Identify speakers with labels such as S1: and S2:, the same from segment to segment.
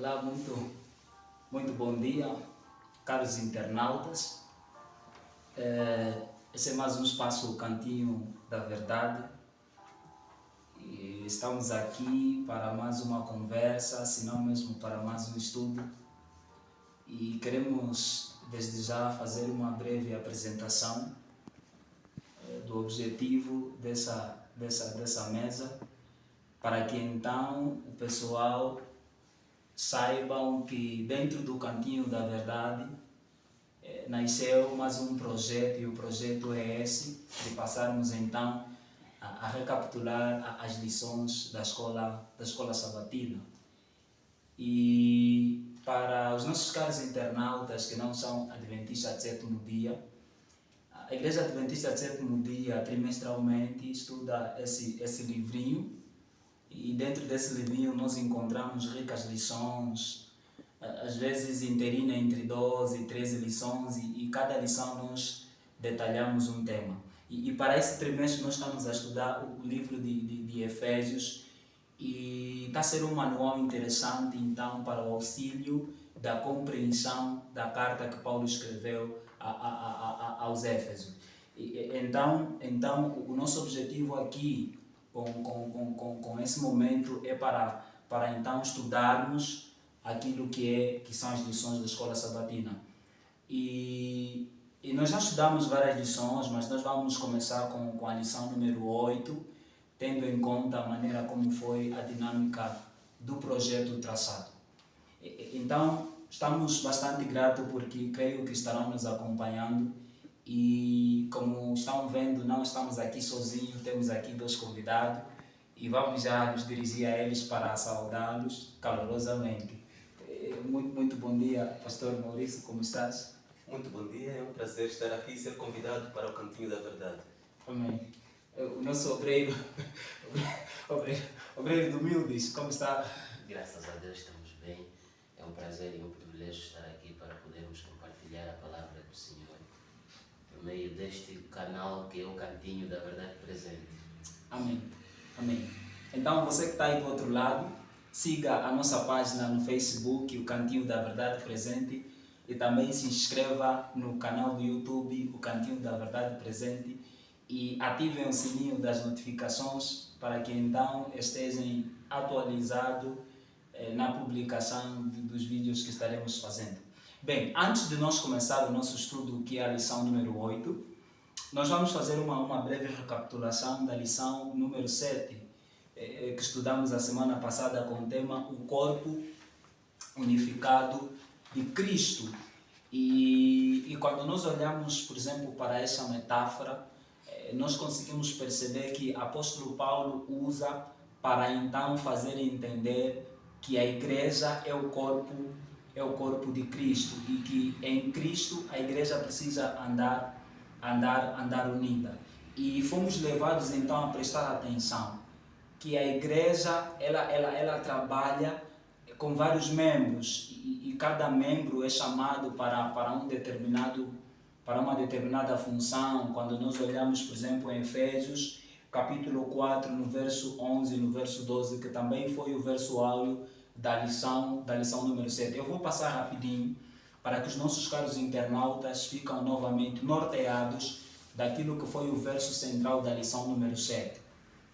S1: Olá, muito bom dia, caros internautas. Esse é mais um espaço, o Cantinho da Verdade. E estamos aqui para mais uma conversa, se não mesmo para mais um estudo. E queremos, desde já, fazer uma breve apresentação do objetivo dessa mesa, para que então o pessoal saibam que dentro do Cantinho da Verdade nasceu mais um projeto, e o projeto é esse, de passarmos então a recapitular as lições da escola sabatina. E para os nossos caros internautas que não são adventistas de sétimo dia, a Igreja Adventista de sétimo dia trimestralmente estuda esse livrinho. E dentro desse livrinho nós encontramos ricas lições, às vezes interina entre 12 e 13 lições, e cada lição nós detalhamos um tema. E para esse trimestre nós estamos a estudar o livro de Efésios, e está a ser um manual interessante então para o auxílio da compreensão da carta que Paulo escreveu aos Éfesos. Então o nosso objetivo aqui com esse momento é para então estudarmos aquilo que são as lições da escola sabatina. E nós já estudamos várias lições, mas nós vamos começar com a lição número 8, tendo em conta a maneira como foi a dinâmica do projeto traçado. Então, estamos bastante gratos porque creio que estarão nos acompanhando. E como estão vendo, não estamos aqui sozinhos, temos aqui dois convidados e vamos já nos dirigir a eles para saudá-los calorosamente. Muito bom dia, Pastor Maurício, como estás?
S2: Muito bom dia, é um prazer estar aqui e ser convidado para o Cantinho da Verdade.
S1: Amém. O nosso obreiro do Humildes, como está?
S3: Graças a Deus estamos bem. É um prazer e um privilégio estar aqui para podermos compartilhar a palavra do Senhor por meio deste canal que é o Cantinho da Verdade Presente.
S1: Amém. Amém. Então você que está aí do outro lado, siga a nossa página no Facebook, o Cantinho da Verdade Presente, e também se inscreva no canal do YouTube, o Cantinho da Verdade Presente, e ativem o sininho das notificações para que então estejam atualizados na publicação dos vídeos que estaremos fazendo. Bem, antes de nós começar o nosso estudo, que é a lição número 8, nós vamos fazer uma breve recapitulação da lição número 7, que estudamos a semana passada com o tema O Corpo Unificado de Cristo. E quando nós olhamos, por exemplo, para essa metáfora, nós conseguimos perceber que o apóstolo Paulo usa para então fazer entender que a igreja é o corpo de Cristo, e que em Cristo a igreja precisa andar unida. E fomos levados então a prestar atenção que a igreja ela trabalha com vários membros, e cada membro é chamado para uma determinada função. Quando nós olhamos, por exemplo, em Efésios, capítulo 4, no verso 11 e no verso 12, que também foi o verso áureo da lição número 7. Eu vou passar rapidinho para que os nossos caros internautas fiquem novamente norteados daquilo que foi o verso central da lição número 7,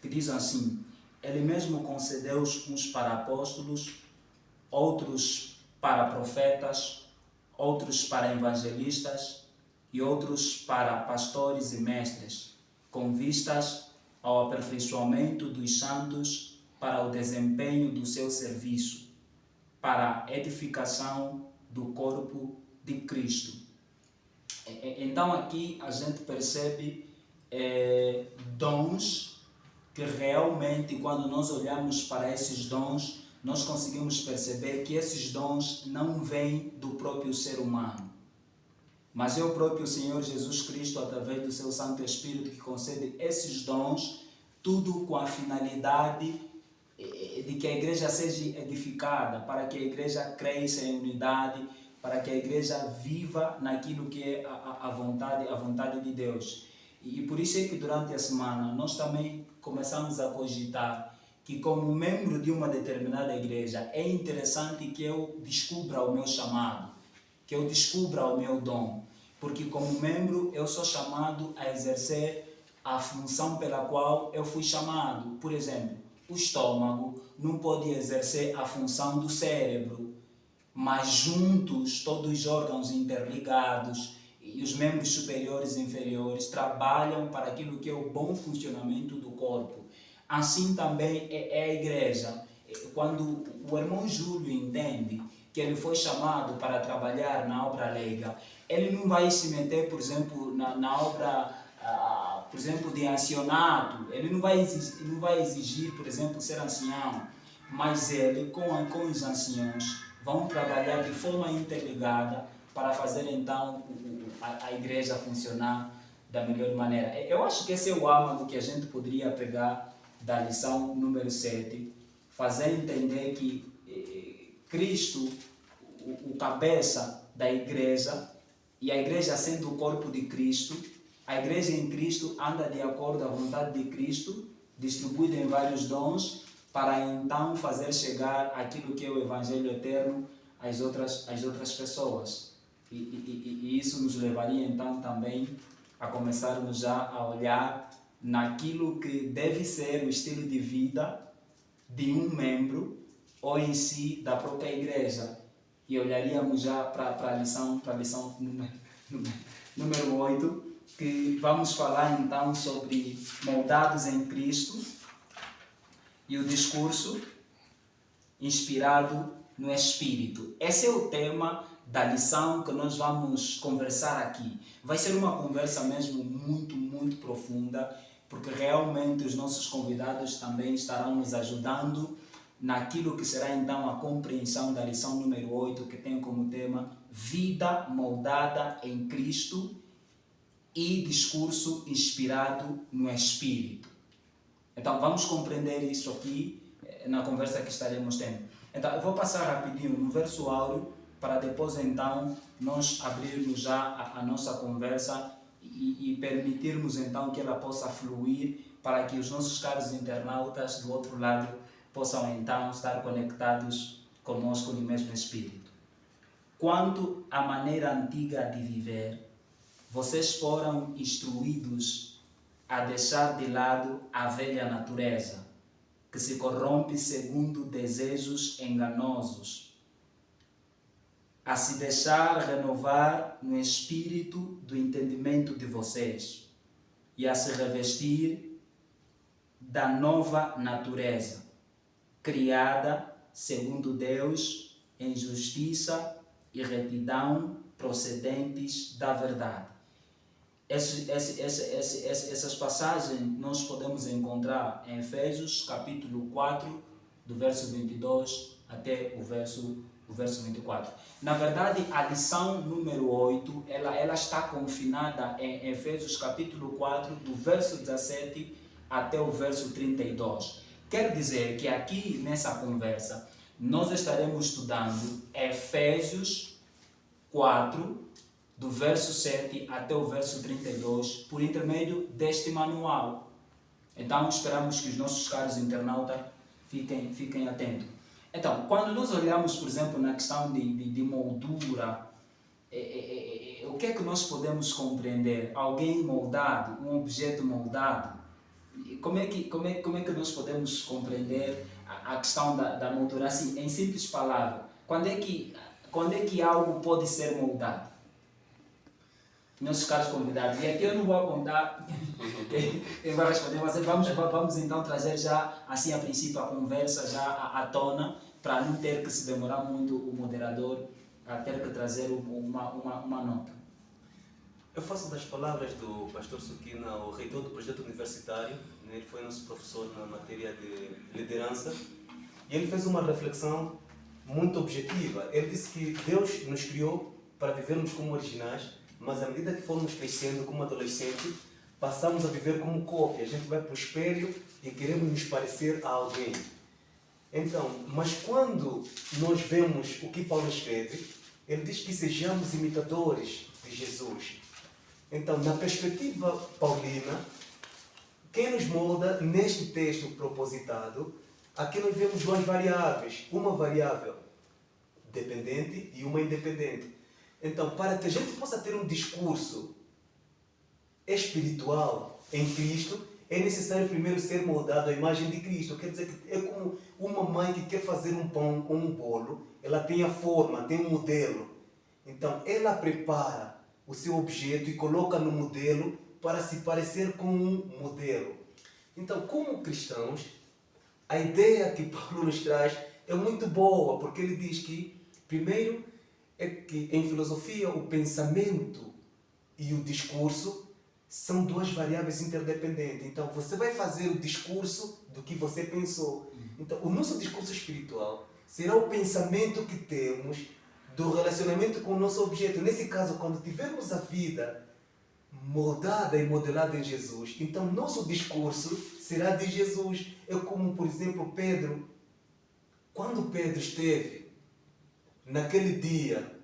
S1: que diz assim: Ele mesmo concedeu uns para apóstolos, outros para profetas, outros para evangelistas e outros para pastores e mestres, com vistas ao aperfeiçoamento dos santos para o desempenho do seu serviço, para a edificação do corpo de Cristo. Então aqui a gente percebe dons que realmente, quando nós olhamos para esses dons, nós conseguimos perceber que esses dons não vêm do próprio ser humano, mas é o próprio Senhor Jesus Cristo, através do seu Santo Espírito, que concede esses dons, tudo com a finalidade de que a igreja seja edificada, para que a igreja cresça em unidade, para que a igreja viva naquilo que é a vontade de Deus. E por isso é que durante a semana nós também começamos a cogitar que como membro de uma determinada igreja é interessante que eu descubra o meu chamado, que eu descubra o meu dom, porque como membro eu sou chamado a exercer a função pela qual eu fui chamado. Por exemplo, o estômago não pode exercer a função do cérebro, mas juntos, todos os órgãos interligados e os membros superiores e inferiores trabalham para aquilo que é o bom funcionamento do corpo. Assim também é a igreja. Quando o irmão Júlio entende que ele foi chamado para trabalhar na obra leiga, ele não vai se meter, por exemplo, na obra, por exemplo, de ancianato, ele não vai exigir, por exemplo, ser ancião, mas ele, com os anciãos, vão trabalhar de forma interligada para fazer então a igreja funcionar da melhor maneira. Eu acho que esse é o âmago que a gente poderia pegar da lição número 7, fazer entender que Cristo, o cabeça da igreja, e a igreja sendo o corpo de Cristo, a igreja em Cristo anda de acordo à vontade de Cristo, distribuída em vários dons, para então fazer chegar aquilo que é o Evangelho eterno às outras pessoas. E isso nos levaria então também a começarmos já a olhar naquilo que deve ser o estilo de vida de um membro ou em si da própria igreja. E olharíamos já para a lição número 8, que vamos falar então sobre moldados em Cristo e o discurso inspirado no Espírito. Esse é o tema da lição que nós vamos conversar aqui. Vai ser uma conversa mesmo muito, muito profunda, porque realmente os nossos convidados também estarão nos ajudando naquilo que será então a compreensão da lição número 8, que tem como tema Vida moldada em Cristo e discurso inspirado no Espírito. Então vamos compreender isso aqui na conversa que estaremos tendo. Então eu vou passar rapidinho no verso áureo para depois então nós abrirmos já a nossa conversa e permitirmos então que ela possa fluir para que os nossos caros internautas do outro lado possam então estar conectados conosco no mesmo Espírito. Quanto à maneira antiga de viver, vocês foram instruídos a deixar de lado a velha natureza, que se corrompe segundo desejos enganosos, a se deixar renovar no espírito do entendimento de vocês e a se revestir da nova natureza, criada segundo Deus em justiça e retidão procedentes da verdade. Essas passagens nós podemos encontrar em Efésios capítulo 4, do verso 22 até o verso 24. Na verdade, a lição número 8, ela está confinada em Efésios capítulo 4, do verso 17 até o verso 32. Quer dizer que aqui nessa conversa nós estaremos estudando Efésios 4, do verso 7 até o verso 32, por intermédio deste manual. Então esperamos que os nossos caros internautas fiquem atentos. Então, quando nós olhamos, por exemplo, na questão de moldura, o que é que nós podemos compreender? Alguém moldado, um objeto moldado? Como é que nós podemos compreender a questão da moldura? Assim, em simples palavras, quando é que algo pode ser moldado? Nossos caros convidados, e aqui eu não vou apontar quem vai responder, mas vamos então trazer já, assim a princípio, a conversa já à tona, para não ter que se demorar muito o moderador a ter que trazer uma nota.
S2: Eu faço das palavras do pastor Sukina, o reitor do projeto universitário, ele foi nosso professor na matéria de liderança, e ele fez uma reflexão muito objetiva. Ele disse que Deus nos criou para vivermos como originais, mas à medida que formos crescendo como adolescentes, passamos a viver como cópia. A gente vai para o espelho e queremos nos parecer a alguém. Então, mas quando nós vemos o que Paulo escreve, ele diz que sejamos imitadores de Jesus. Então, na perspectiva paulina, quem nos molda neste texto propositado Aqui nós vemos duas variáveis, uma variável dependente e uma independente. Então, para que a gente possa ter um discurso espiritual em Cristo, é necessário primeiro ser moldado à imagem de Cristo. Quer dizer que é como uma mãe que quer fazer um pão ou um bolo, ela tem a forma, tem um modelo. Então, ela prepara o seu objeto e coloca no modelo para se parecer com um modelo. Então, como cristãos, a ideia que Paulo nos traz é muito boa, porque ele diz que, primeiro, é que em filosofia o pensamento e o discurso são duas variáveis interdependentes. Então, você vai fazer o discurso do que você pensou. Então, o nosso discurso espiritual será o pensamento que temos do relacionamento com o nosso objeto. Nesse caso, quando tivermos a vida moldada e modelada em Jesus, então nosso discurso será de Jesus. É como, por exemplo, Pedro. Quando Pedro esteve naquele dia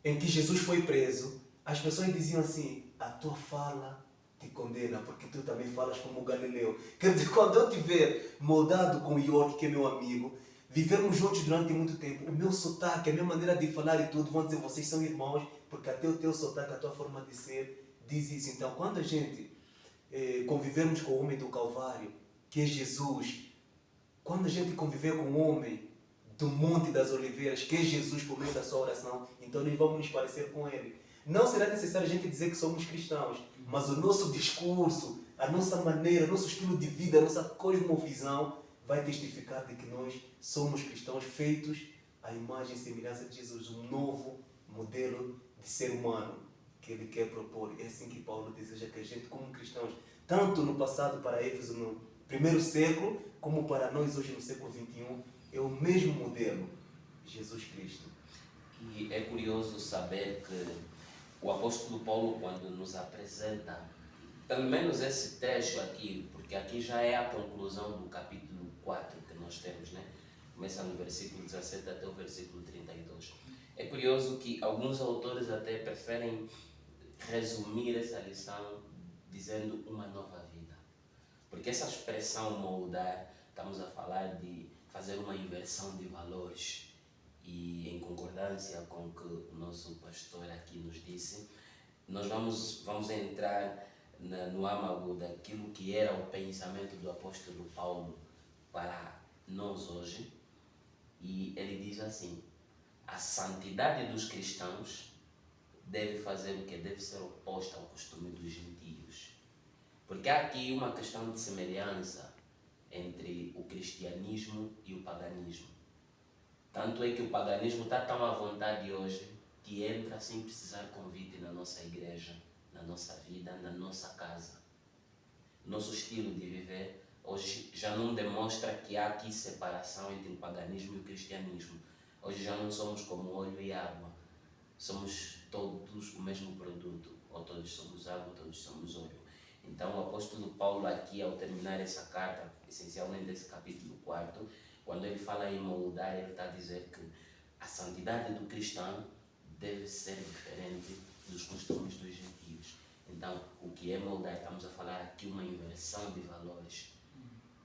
S2: em que Jesus foi preso, as pessoas diziam assim: a tua fala te condena, porque tu também falas como Galileu. Quer dizer, quando eu estiver moldado com o York, que é meu amigo, vivermos juntos durante muito tempo, o meu sotaque, a minha maneira de falar e tudo, vão dizer: vocês são irmãos, porque até o teu sotaque, a tua forma de ser, diz isso. Então, quando a gente convivermos com o homem do Calvário, que é Jesus, quando a gente conviver com o homem do Monte das Oliveiras, que é Jesus por meio da sua oração, então nós vamos nos parecer com ele. Não será necessário a gente dizer que somos cristãos, mas o nosso discurso, a nossa maneira, o nosso estilo de vida, a nossa cosmovisão vai testificar de que nós somos cristãos feitos à imagem e semelhança de Jesus, um novo modelo de ser humano que ele quer propor. É assim que Paulo deseja que a gente, como cristãos, tanto no passado para Éfeso, no primeiro século, como para nós hoje no século XXI, é o mesmo modelo, Jesus Cristo.
S3: E é curioso saber que o apóstolo Paulo, quando nos apresenta, pelo menos esse trecho aqui, porque aqui já é a conclusão do capítulo 4 que nós temos, né? Começa no versículo 17 até o versículo 32. É curioso que alguns autores até preferem resumir essa lição dizendo uma nova vida. Porque essa expressão moldar, estamos a falar de fazer uma inversão de valores. E em concordância com o que o nosso pastor aqui nos disse, nós vamos entrar no âmago daquilo que era o pensamento do apóstolo Paulo para nós hoje. E ele diz assim: a santidade dos cristãos deve fazer o que deve ser oposta ao costume dos gentios. Porque há aqui uma questão de semelhança entre o cristianismo e o paganismo. Tanto é que o paganismo está tão à vontade hoje que entra sem precisar convite na nossa igreja, na nossa vida, na nossa casa. Nosso estilo de viver hoje já não demonstra que há aqui separação entre o paganismo e o cristianismo. Hoje já não somos como óleo e água. Somos todos o mesmo produto. Ou todos somos água, ou todos somos óleo. Então o apóstolo Paulo aqui, ao terminar essa carta, essencialmente esse capítulo 4, quando ele fala em moldar, ele está a dizer que a santidade do cristão deve ser diferente dos costumes dos gentios. Então, o que é moldar? Estamos a falar aqui uma inversão de valores.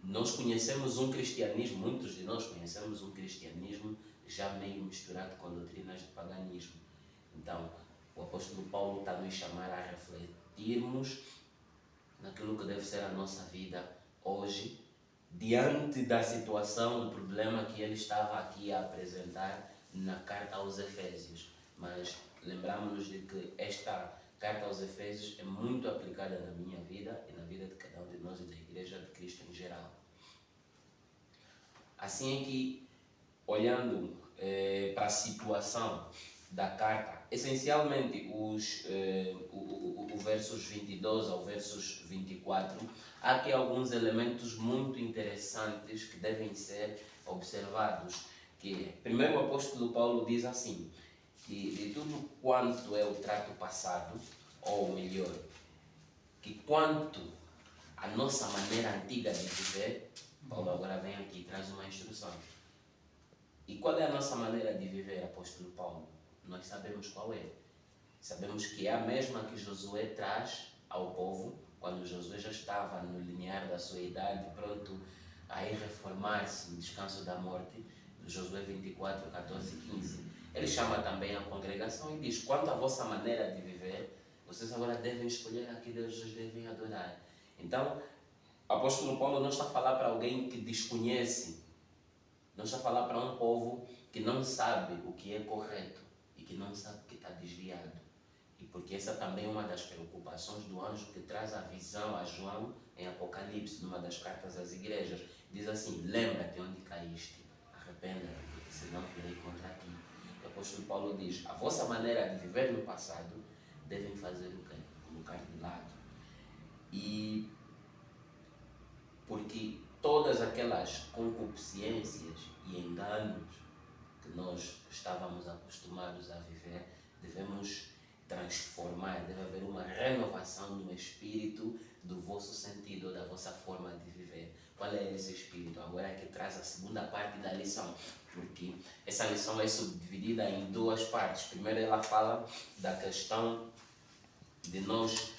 S3: Nós conhecemos um cristianismo, muitos de nós conhecemos um cristianismo já meio misturado com doutrinas de paganismo. Então, o apóstolo Paulo está a nos chamar a refletirmos naquilo que deve ser a nossa vida hoje, diante da situação, do problema que ele estava aqui a apresentar na carta aos Efésios. Mas lembramos-nos de que esta carta aos Efésios é muito aplicada na minha vida e na vida de cada um de nós e da Igreja de Cristo em geral. Assim é que, olhando para a situação da carta, essencialmente os versos 22 ao versos 24, há aqui alguns elementos muito interessantes que devem ser observados. Que, primeiro, o apóstolo Paulo diz assim, que de tudo quanto é o trato passado, ou melhor, que quanto a nossa maneira antiga de viver, Paulo agora vem aqui e traz uma instrução. E qual é a nossa maneira de viver, apóstolo Paulo? Nós sabemos qual é. Sabemos que é a mesma que Josué traz ao povo, quando Josué já estava no limiar da sua idade, pronto a ir reformar-se no descanso da morte, Josué 24, 14 e 15, ele chama também a congregação e diz: quanto à vossa maneira de viver, vocês agora devem escolher a que Deus os devem adorar. Então, o apóstolo Paulo não está a falar para alguém que desconhece, não está a falar para um povo que não sabe o que é correto e que não sabe que está desviado. E porque essa também é uma das preocupações do anjo que traz a visão a João em Apocalipse, numa das cartas às igrejas. Diz assim: lembra-te onde caíste, arrependa-te, porque senão virei contra ti. O apóstolo Paulo diz: a vossa maneira de viver no passado devem fazer o quê? Colocar de lado. E porque todas aquelas concupiscências e enganos que nós estávamos acostumados a viver, devemos transformar, deve haver uma renovação no espírito do vosso sentido, da vossa forma de viver. Qual é esse espírito? Agora é que traz a segunda parte da lição, porque essa lição é subdividida em duas partes. Primeiro ela fala da questão de nós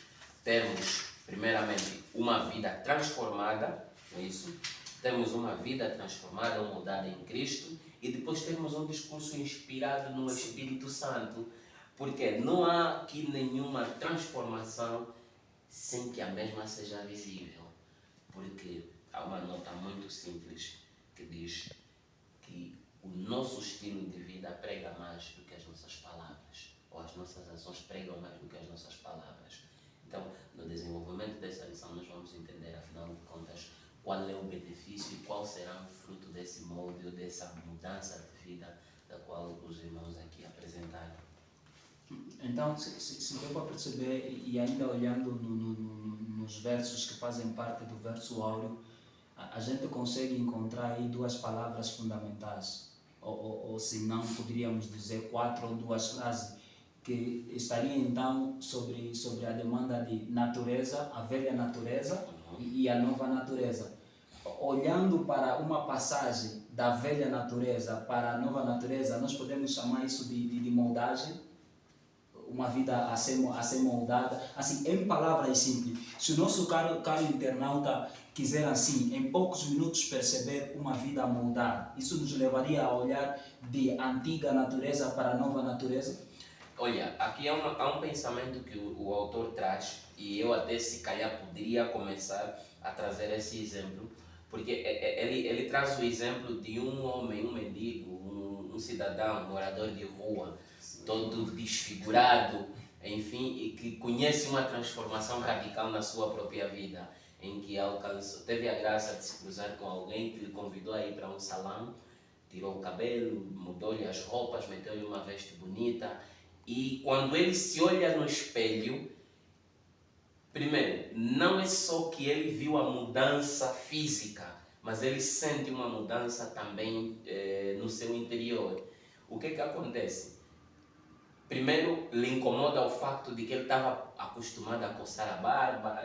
S3: termos, primeiramente, uma vida transformada, é isso? Temos uma vida transformada ou mudada em Cristo, e depois temos um discurso inspirado no Espírito Santo, porque não há aqui nenhuma transformação sem que a mesma seja visível, porque há uma nota muito simples que diz que o nosso estilo de vida prega mais do que as nossas palavras, ou as nossas ações pregam mais do que as nossas palavras. Então, no desenvolvimento dessa lição, nós vamos entender, afinal de contas, qual é o benefício e qual será o fruto desse molde ou dessa mudança de vida da qual os irmãos aqui apresentaram.
S1: Então, se deu para perceber, e ainda olhando nos versos que fazem parte do verso áureo, a gente consegue encontrar aí duas palavras fundamentais, ou se não, poderíamos dizer 4 ou 2 frases, que estariam então sobre a demanda de natureza, a velha natureza e a nova natureza. Olhando para uma passagem da velha natureza para a nova natureza, nós podemos chamar isso de moldagem, uma vida a ser moldada, assim, em palavras simples. Se o nosso caro internauta quiser, assim, em poucos minutos perceber uma vida moldada, isso nos levaria a olhar de antiga natureza para a nova natureza?
S3: Olha, aqui há um pensamento que o autor traz, e eu até se calhar poderia começar a trazer esse exemplo, porque ele traz o exemplo de um homem, um mendigo, um cidadão, um morador de rua, todo desfigurado, enfim, e que conhece uma transformação radical na sua própria vida, em que teve a graça de se cruzar com alguém que lhe convidou a ir para um salão, tirou o cabelo, mudou-lhe as roupas, meteu-lhe uma veste bonita, e quando ele se olha no espelho, primeiro, não é só que ele viu a mudança física, mas ele sente uma mudança também no seu interior. O que acontece? Primeiro, lhe incomoda o facto de que ele estava acostumado a coçar a barba,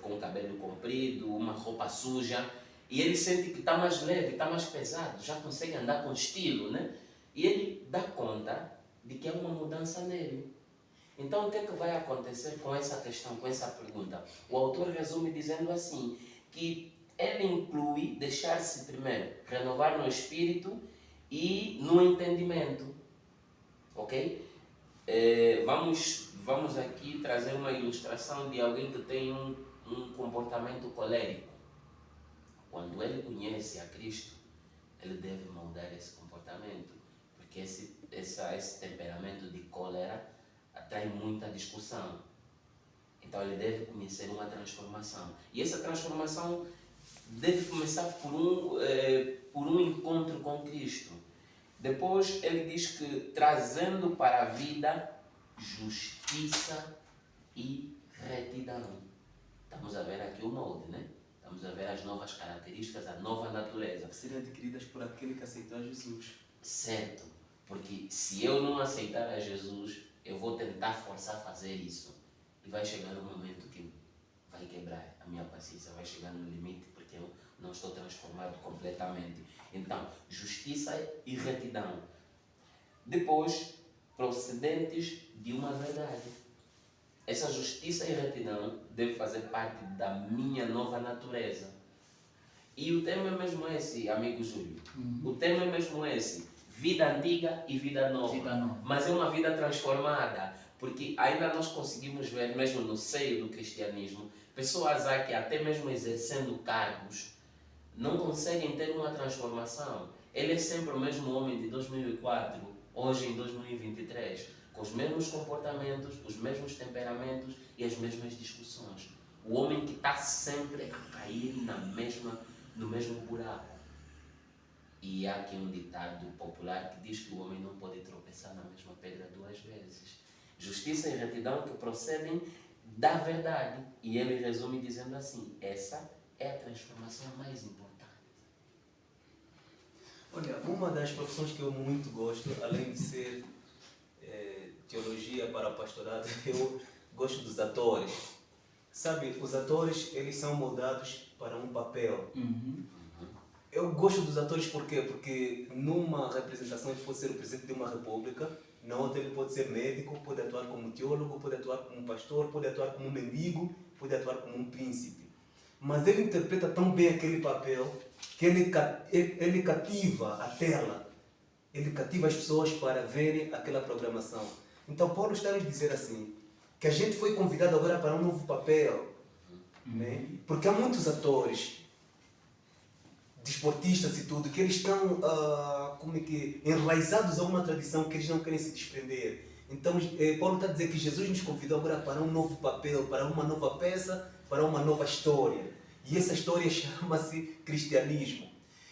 S3: com o cabelo comprido, uma roupa suja, e ele sente que está mais leve, está mais pesado, já consegue andar com estilo, né? E ele dá conta de que é uma mudança nele. Então, o que vai acontecer com essa questão, com essa pergunta? O autor resume dizendo assim, que ele inclui deixar-se primeiro renovar no espírito e no entendimento, ok? Vamos aqui trazer uma ilustração de alguém que tem um comportamento colérico. Quando ele conhece a Cristo, ele deve moldar esse comportamento, porque esse temperamento de cólera atrai muita discussão. Então ele deve conhecer uma transformação. E essa transformação deve começar por um encontro com Cristo. Depois ele diz que trazendo para a vida justiça e retidão. Estamos a ver aqui o molde, né? Estamos a ver as novas características, a nova natureza.
S2: Serem adquiridas por aquele que aceitou a Jesus.
S3: Certo, porque se eu não aceitar a Jesus, eu vou tentar forçar a fazer isso. E vai chegar um momento que vai quebrar a minha paciência, vai chegar no limite, porque eu não estou transformado completamente. Então, justiça e retidão. Depois, procedentes de uma verdade. Essa justiça e retidão deve fazer parte da minha nova natureza. E o tema é mesmo esse, amigo Júlio. O tema é mesmo esse. Vida antiga e vida nova.
S1: Vida nova.
S3: Mas é uma vida transformada. Porque ainda nós conseguimos ver, mesmo no seio do cristianismo, pessoas há que até mesmo exercendo cargos, não conseguem ter uma transformação. Ele é sempre o mesmo homem de 2004, hoje em 2023, com os mesmos comportamentos, os mesmos temperamentos e as mesmas discussões. O homem que está sempre a cair no mesmo buraco. E há aqui um ditado popular que diz que o homem não pode tropeçar na mesma pedra duas vezes. Justiça e retidão que procedem da verdade. E ele resume dizendo assim: essa é a transformação mais importante.
S2: Olha, uma das profissões que eu muito gosto, além de ser teologia para o pastorado, eu gosto dos atores. Sabe, os atores, eles são moldados para um papel. Eu gosto dos atores por quê? Porque numa representação ele pode ser o presidente de uma república, na outra ele pode ser médico, pode atuar como teólogo, pode atuar como pastor, pode atuar como mendigo, pode atuar como um príncipe. Mas ele interpreta tão bem aquele papel que ele cativa a tela, ele cativa as pessoas para verem aquela programação. Então Paulo está a nos dizer assim, que a gente foi convidado agora para um novo papel, né? Porque há muitos atores, desportistas e tudo, que eles estão enraizados a uma tradição que eles não querem se desprender. Então Paulo está a dizer que Jesus nos convidou agora para um novo papel, para uma nova peça, para uma nova história. E essa história chama-se cristianismo.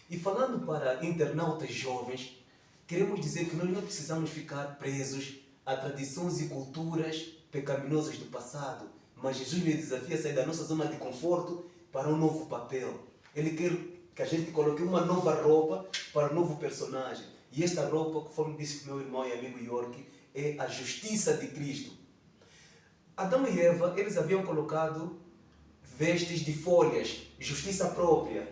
S2: E falando para internautas jovens, queremos dizer que nós não precisamos ficar presos a tradições e culturas pecaminosas do passado, mas Jesus nos desafia a sair da nossa zona de conforto para um novo papel. Ele quer que a gente coloque uma nova roupa para um novo personagem. E esta roupa, conforme disse meu irmão e amigo York, é a justiça de Cristo. Adão e Eva, eles haviam colocado vestes de folhas, justiça própria.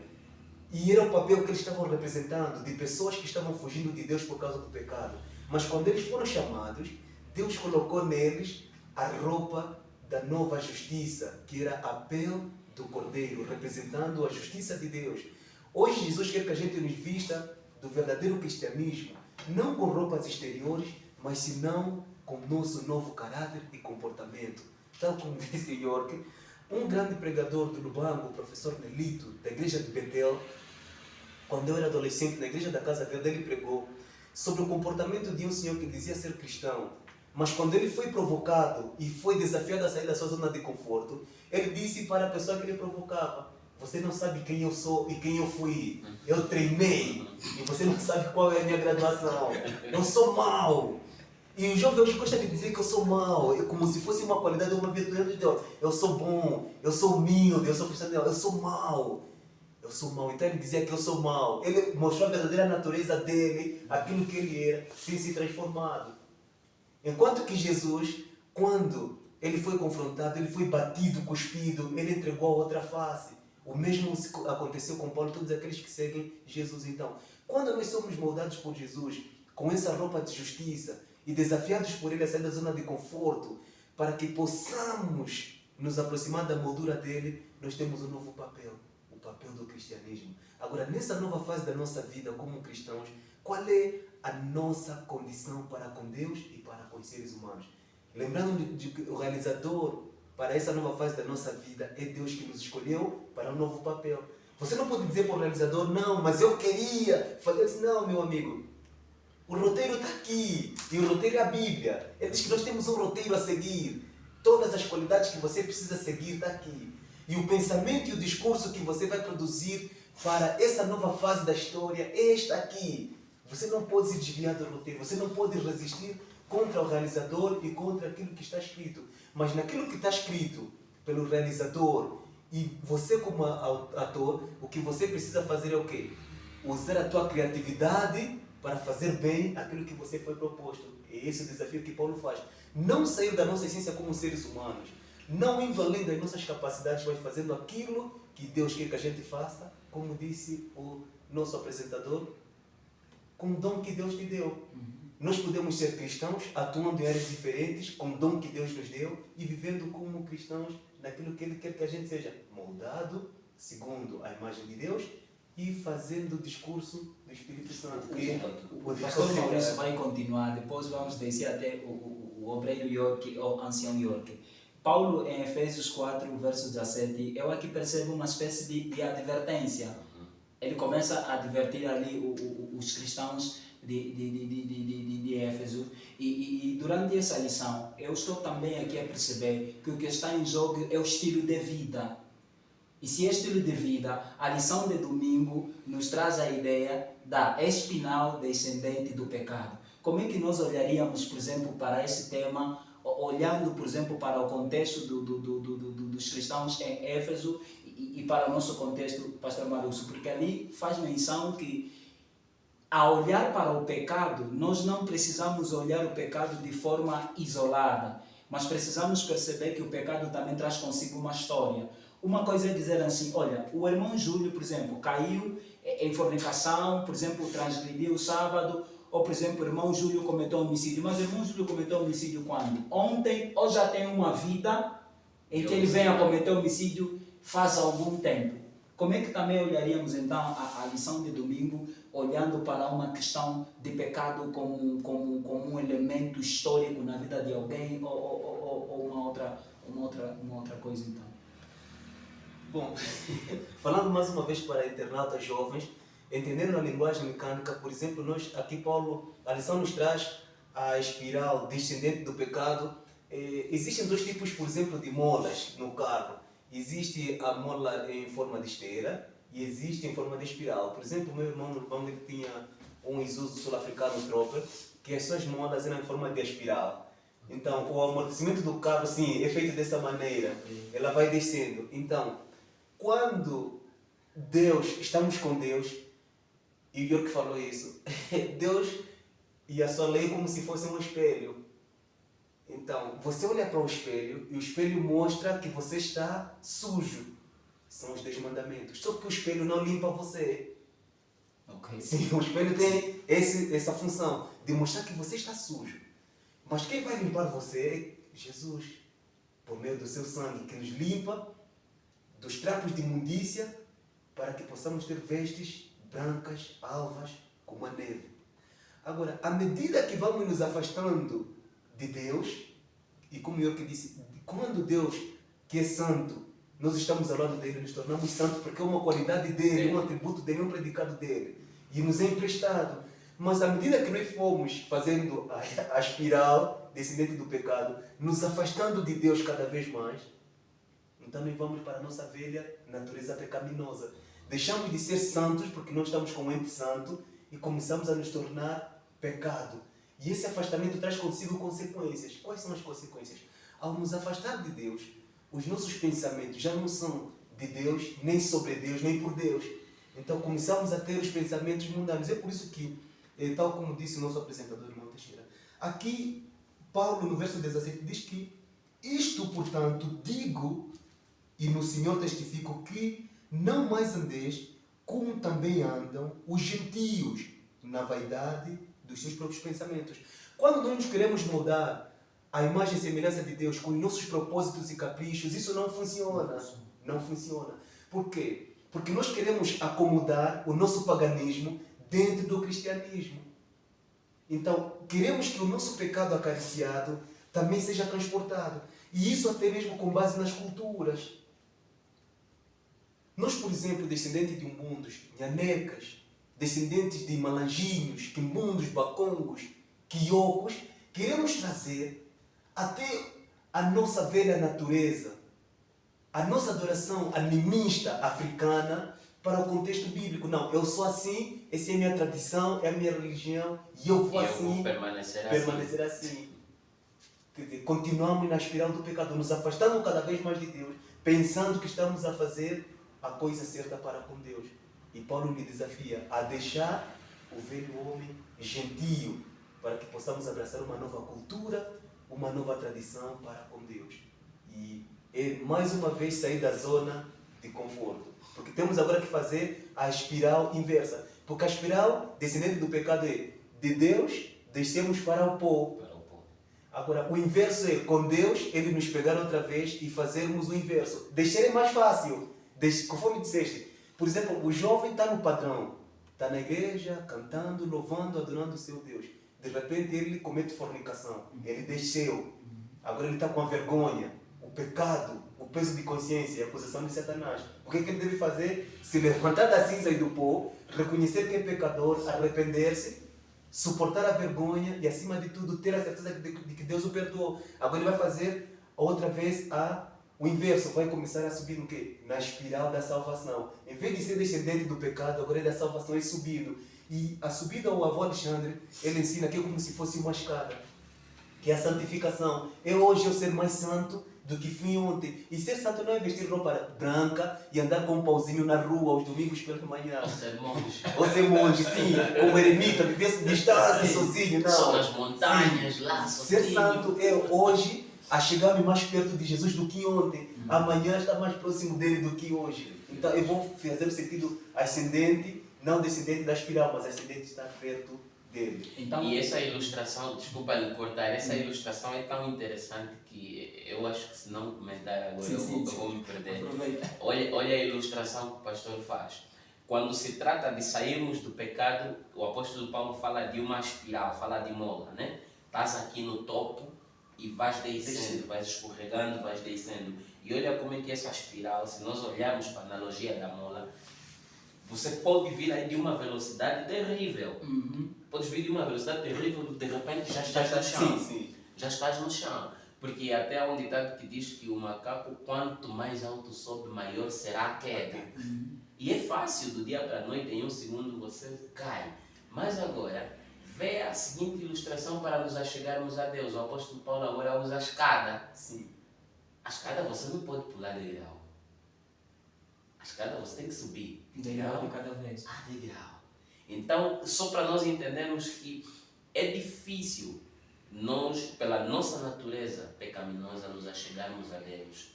S2: E era o papel que eles estavam representando, de pessoas que estavam fugindo de Deus por causa do pecado. Mas quando eles foram chamados, Deus colocou neles a roupa da nova justiça, que era a pele do Cordeiro, representando a justiça de Deus. Hoje Jesus quer que a gente nos vista do verdadeiro cristianismo, não com roupas exteriores, mas senão com o nosso novo caráter e comportamento. Tal como disse York, um grande pregador do Lubango, o professor Nelito, da igreja de Betel, quando eu era adolescente, na igreja da Casa Verde, ele pregou sobre o comportamento de um senhor que dizia ser cristão. Mas quando ele foi provocado e foi desafiado a sair da sua zona de conforto, ele disse para a pessoa que ele provocava: você não sabe quem eu sou e quem eu fui. Eu treinei e você não sabe qual é a minha graduação. Eu sou mau. E o jovem hoje gosta de dizer que eu sou mau, é como se fosse uma qualidade ou uma virtude de Deus. Eu sou bom, eu sou humilde, eu sou cristão, eu sou mau. Eu sou mau. Então ele dizia que eu sou mau. Ele mostrou a verdadeira natureza dele, aquilo que ele era, sem se transformado. Enquanto que Jesus, quando ele foi confrontado, ele foi batido, cuspido, ele entregou a outra face. O mesmo aconteceu com Paulo, todos aqueles que seguem Jesus. Então, quando nós somos moldados por Jesus, com essa roupa de justiça, e desafiados por ele a sair da zona de conforto, para que possamos nos aproximar da moldura dele, nós temos um novo papel, o papel do cristianismo. Agora, nessa nova fase da nossa vida como cristãos, qual é a nossa condição para com Deus e para com os seres humanos? Lembrando de que o realizador para essa nova fase da nossa vida é Deus que nos escolheu para um novo papel. Você não pode dizer para o realizador: não, mas eu queria. Falei assim: não, meu amigo, o roteiro está aqui, e o roteiro é a Bíblia. Ele diz que nós temos um roteiro a seguir. Todas as qualidades que você precisa seguir estão aqui. E o pensamento e o discurso que você vai produzir para essa nova fase da história é esta aqui. Você não pode se desviar do roteiro, você não pode resistir contra o realizador e contra aquilo que está escrito. Mas naquilo que está escrito pelo realizador e você como ator, o que você precisa fazer é o quê? Usar a tua criatividade para fazer bem aquilo que você foi proposto. É esse o desafio que Paulo faz. Não sair da nossa essência como seres humanos. Não indo além das nossas capacidades, mas fazendo aquilo que Deus quer que a gente faça, como disse o nosso apresentador, com o dom que Deus te deu. Nós podemos ser cristãos, atuando em áreas diferentes, com o dom que Deus nos deu e vivendo como cristãos naquilo que Ele quer que a gente seja, moldado segundo a imagem de Deus e fazendo o discurso do Espírito Santo.
S1: O pastor Maurício vai continuar, depois vamos descer até o obreiro York, o ancião York. Paulo, em Efésios 4, verso 17, eu aqui percebo uma espécie de advertência. Ele começa a advertir ali os cristãos de Éfeso, e durante essa lição eu estou também aqui a perceber que o que está em jogo é o estilo de vida. E se é estilo de vida, a lição de domingo nos traz a ideia da espinal descendente do pecado. Como é que nós olharíamos, por exemplo, para esse tema, olhando, por exemplo, para o contexto dos cristãos em Éfeso e para o nosso contexto, pastor Marusso? Porque ali faz menção que, ao olhar para o pecado, nós não precisamos olhar o pecado de forma isolada, mas precisamos perceber que o pecado também traz consigo uma história. Uma coisa é dizer assim, olha, o irmão Júlio, por exemplo, caiu em fornicação, por exemplo, transgrediu o sábado, ou, por exemplo, o irmão Júlio cometeu homicídio. Mas o irmão Júlio cometeu homicídio quando? Ontem, ou já tem uma vida em que ele vem a cometer homicídio faz algum tempo. Como é que também olharíamos, então, a lição de domingo, olhando para uma questão de pecado como um elemento histórico na vida de alguém, ou uma outra coisa, então?
S2: Bom, falando mais uma vez para internautas jovens, entendendo a linguagem mecânica, por exemplo, nós aqui, Paulo, a lição nos traz a espiral descendente do pecado. Existem dois tipos, por exemplo, de molas no carro. Existe a mola em forma de esteira e existe em forma de espiral. Por exemplo, o meu irmão normalmente tinha um Isuzu sul-africano Trooper, que as suas molas eram em forma de espiral. Então, o amortecimento do carro, sim, é feito dessa maneira. Ela vai descendo. Então, quando estamos com Deus, e o York falou isso, Deus e a sua lei como se fosse um espelho. Então, você olha para o espelho e o espelho mostra que você está sujo. São os 10 mandamentos. Só que o espelho não limpa você.
S1: Okay.
S2: Sim, o espelho tem essa função de mostrar que você está sujo. Mas quem vai limpar você é Jesus, por meio do seu sangue, que nos limpa dos trapos de imundícia para que possamos ter vestes brancas, alvas, como a neve. Agora, à medida que vamos nos afastando de Deus, e como eu que disse, quando Deus, que é santo, nós estamos ao lado dele, nos tornamos santos porque é uma qualidade dele, um atributo dele, um predicado dele, e nos é emprestado. Mas à medida que nós fomos fazendo a espiral descendente do pecado, nos afastando de Deus cada vez mais, então nós vamos para a nossa velha natureza pecaminosa. Deixamos de ser santos porque não estamos com o ente santo e começamos a nos tornar pecado. E esse afastamento traz consigo consequências. Quais são as consequências? Ao nos afastar de Deus, os nossos pensamentos já não são de Deus, nem sobre Deus, nem por Deus. Então começamos a ter os pensamentos mundanos. É por isso que, tal como disse o nosso apresentador, irmão Teixeira, aqui Paulo, no verso 17, diz que isto, portanto, digo e no Senhor testifico que não mais andeis como também andam os gentios na vaidade dos seus próprios pensamentos. Quando nós nos queremos mudar a imagem e semelhança de Deus com os nossos propósitos e caprichos, isso não funciona. Não funciona. Por quê? Porque nós queremos acomodar o nosso paganismo dentro do cristianismo. Então, queremos que o nosso pecado acariciado também seja transportado. E isso até mesmo com base nas culturas. Nós, por exemplo, descendentes de umbundos, nhanecas, descendentes de malanjinhos, quimbundos, bacongos, quiocos, queremos trazer até a nossa velha natureza, a nossa adoração animista africana para o contexto bíblico. Não, eu sou assim, essa é a minha tradição, é a minha religião, e eu vou assim, permanecer assim. Quer dizer, continuamos na espiral do pecado, nos afastamos cada vez mais de Deus, pensando que estamos a fazer a coisa certa para com Deus. E Paulo lhe desafia a deixar o velho homem gentio para que possamos abraçar uma nova cultura, uma nova tradição para com Deus. E mais uma vez sair da zona de conforto. Porque temos agora que fazer a espiral inversa. Porque a espiral descendente do pecado é de Deus, descemos para o pó. Agora, o inverso é com Deus, Ele nos pegar outra vez e fazermos o inverso. Descer é mais fácil. Conforme disseste, por exemplo, o jovem está no padrão, está na igreja, cantando, louvando, adorando o seu Deus. De repente ele comete fornicação, ele desceu, agora ele está com a vergonha, o pecado, o peso de consciência, a acusação de Satanás. O que é que ele deve fazer? Se levantar da cinza e do pó, reconhecer que é pecador, arrepender-se, suportar a vergonha e, acima de tudo, ter a certeza de que Deus o perdoou. Agora ele vai fazer outra vez o inverso, vai começar a subir no quê? Na espiral da salvação. Em vez de ser descendente do pecado, agora ele da salvação é subido. E a subida ao avô Alexandre, ele ensina que é como se fosse uma escada, que é a santificação. É hoje eu ser mais santo do que fui ontem. E ser santo não é vestir roupa branca e andar com um pauzinho na rua aos domingos pela manhã.
S3: Ou ser monge.
S2: Ou ser monge, sim, como eremita, viver distância, sozinho, não.
S3: Só nas montanhas,
S2: sim.
S3: lá,
S2: sozinho. Ser santo é hoje a chegar-me mais perto de Jesus do que ontem. Amanhã está mais próximo dele do que hoje. Então eu vou fazer o sentido ascendente, não descendente da espiral, mas ascendente está perto dele.
S3: Então, e essa ilustração, desculpa lhe cortar, essa ilustração é tão interessante que eu acho que se não comentar agora eu vou me perder. Olha a ilustração que o pastor faz. Quando se trata de sairmos do pecado, o apóstolo Paulo fala de uma espiral, fala de mola, né? Estás aqui no topo e vais descendo, vais escorregando, vais descendo. E olha como é que essa espiral, se nós olharmos para a analogia da mola, você pode vir aí de uma velocidade terrível. Podes vir de uma velocidade terrível, de repente já estás no chão.
S2: Sim.
S3: Já estás no chão. Porque até há um ditado que diz que o macaco, quanto mais alto sobe, maior será a queda. E é fácil, do dia para a noite, em um segundo você cai. Mas agora, vê a seguinte ilustração para nos achegarmos a Deus. O apóstolo Paulo agora usa a escada.
S2: Sim.
S3: A escada você não pode pular de grau. A escada você tem que subir.
S1: Degrau de cada vez.
S3: Degrau. Então, só para nós entendermos que é difícil nós, pela nossa natureza pecaminosa, nos achegarmos a Deus.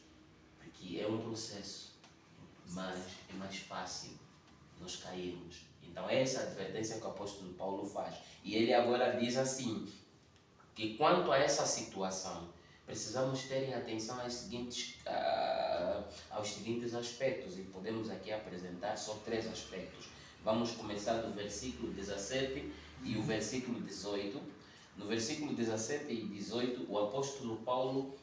S3: Porque é um processo. Mas é mais fácil nós cairmos. Então, essa é a advertência que o apóstolo Paulo faz. E ele agora diz assim, que quanto a essa situação, precisamos ter em atenção aos seguintes aspectos, e podemos aqui apresentar só 3 aspectos. Vamos começar do versículo 17 e o versículo 18. No versículo 17 e 18, o apóstolo Paulo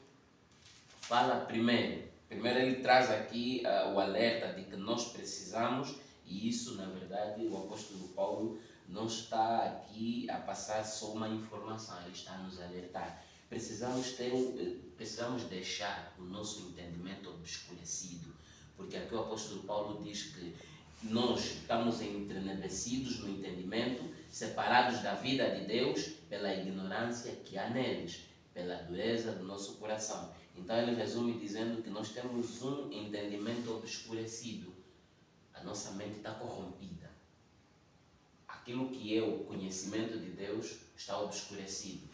S3: fala primeiro ele traz aqui o alerta de que nós precisamos, e isso, na verdade, o apóstolo Paulo não está aqui a passar só uma informação, ele está a nos alertar. Precisamos deixar o nosso entendimento obscurecido, porque aqui o apóstolo Paulo diz que nós estamos entrenecidos no entendimento, separados da vida de Deus pela ignorância que há neles, pela dureza do nosso coração. Então ele resume dizendo que nós temos um entendimento obscurecido. A nossa mente está corrompida. Aquilo que é o conhecimento de Deus está obscurecido.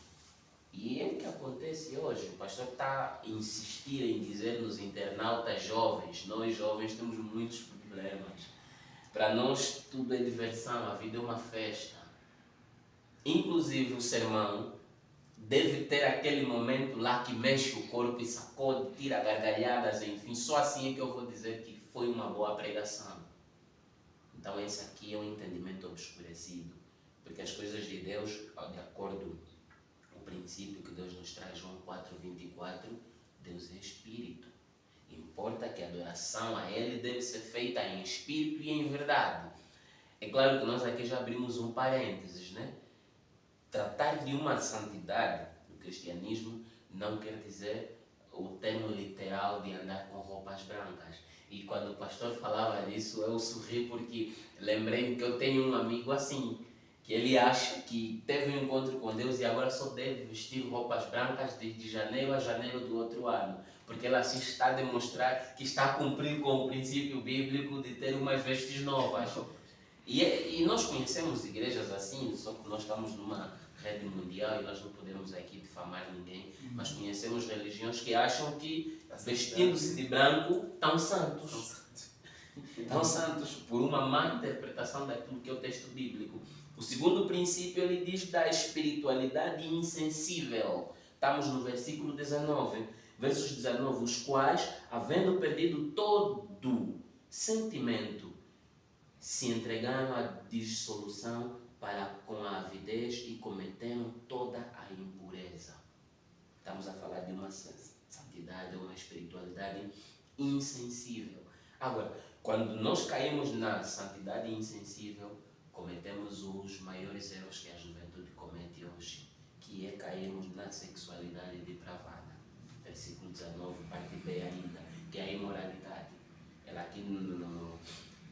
S3: E é o que acontece hoje. O pastor está a insistir em dizer nos internautas jovens, nós jovens temos muitos problemas. Para nós tudo é diversão, a vida é uma festa. Inclusive o sermão deve ter aquele momento lá que mexe o corpo e sacode, tira gargalhadas, enfim. Só assim é que eu vou dizer que foi uma boa pregação. Então esse aqui é um entendimento obscurecido. Porque as coisas de Deus, de acordo com o princípio que Deus nos traz, João 4:24, Deus é Espírito. Importa que a adoração a Ele deve ser feita em Espírito e em verdade. É claro que nós aqui já abrimos um parênteses, né? Tratar de uma santidade no cristianismo não quer dizer o termo literal de andar com roupas brancas. E quando o pastor falava disso, eu sorri porque lembrei que eu tenho um amigo assim, que ele acha que teve um encontro com Deus e agora só deve vestir roupas brancas de janeiro a janeiro do outro ano. Porque ele assim está a demonstrar que está a cumprir com o princípio bíblico de ter umas vestes novas. E nós conhecemos igrejas assim, só que nós estamos numa rede mundial e nós não podemos aqui difamar ninguém, mas conhecemos religiões que acham que vestindo-se de branco estão santos. Estão santos por uma má interpretação daquilo que é o texto bíblico. O segundo princípio ele diz da espiritualidade insensível. Estamos no versículo 19, versos 19, os quais, havendo perdido todo sentimento se entregaram à dissolução para com a avidez e cometeram toda a impureza. Estamos a falar de uma santidade, uma espiritualidade insensível. Agora, quando nós caímos na santidade insensível, cometemos os maiores erros que a juventude comete hoje, que é cairmos na sexualidade depravada. Versículo 19, parte B ainda, que é a imoralidade. Ela aqui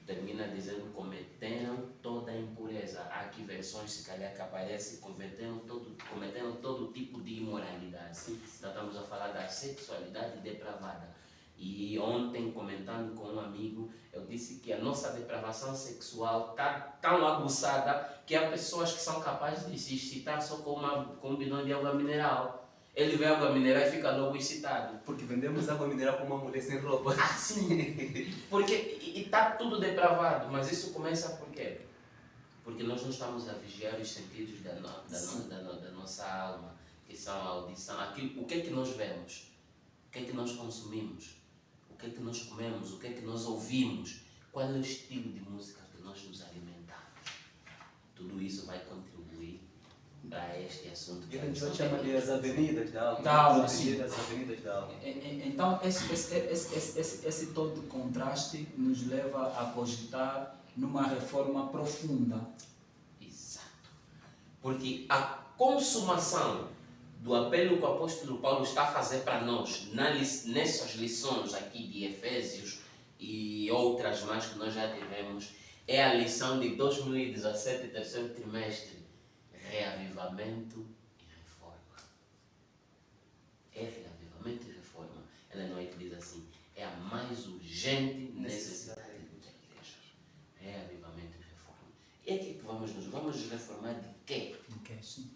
S3: termina dizendo cometeram toda a impureza. Há aqui versões, se calhar, que aparecem, cometeram todo tipo de imoralidade. Então estamos a falar da sexualidade depravada. E ontem, comentando com um amigo, eu disse que a nossa depravação sexual está tão aguçada que há pessoas que são capazes de se excitar só com um bidão de água mineral. Ele vê água mineral e fica logo excitado.
S2: Porque vendemos água mineral com uma mulher sem roupa.
S3: Ah, sim! Porque está tudo depravado, mas isso começa por quê? Porque nós não estamos a vigiar os sentidos da nossa alma, que são a audição. O que é que nós vemos? O que é que nós consumimos? O que é que nós comemos? O que é que nós ouvimos? Qual é o estilo de música que nós nos alimentamos? Tudo isso vai contribuir para este assunto.
S2: E a gente chama de as avenidas da alma. As avenidas da alma.
S1: Então, esse todo contraste nos leva a cogitar numa reforma profunda.
S3: Exato. Porque a consumação do apelo que o apóstolo Paulo está a fazer para nós, nessas lições aqui de Efésios e outras mais que nós já tivemos, é a lição de 2017, terceiro trimestre, reavivamento e reforma. É reavivamento e reforma. Ela não é que diz assim, é a mais urgente necessidade da igreja. Reavivamento e reforma. E aqui que vamos nos reformar de quê?
S1: Okay, sim.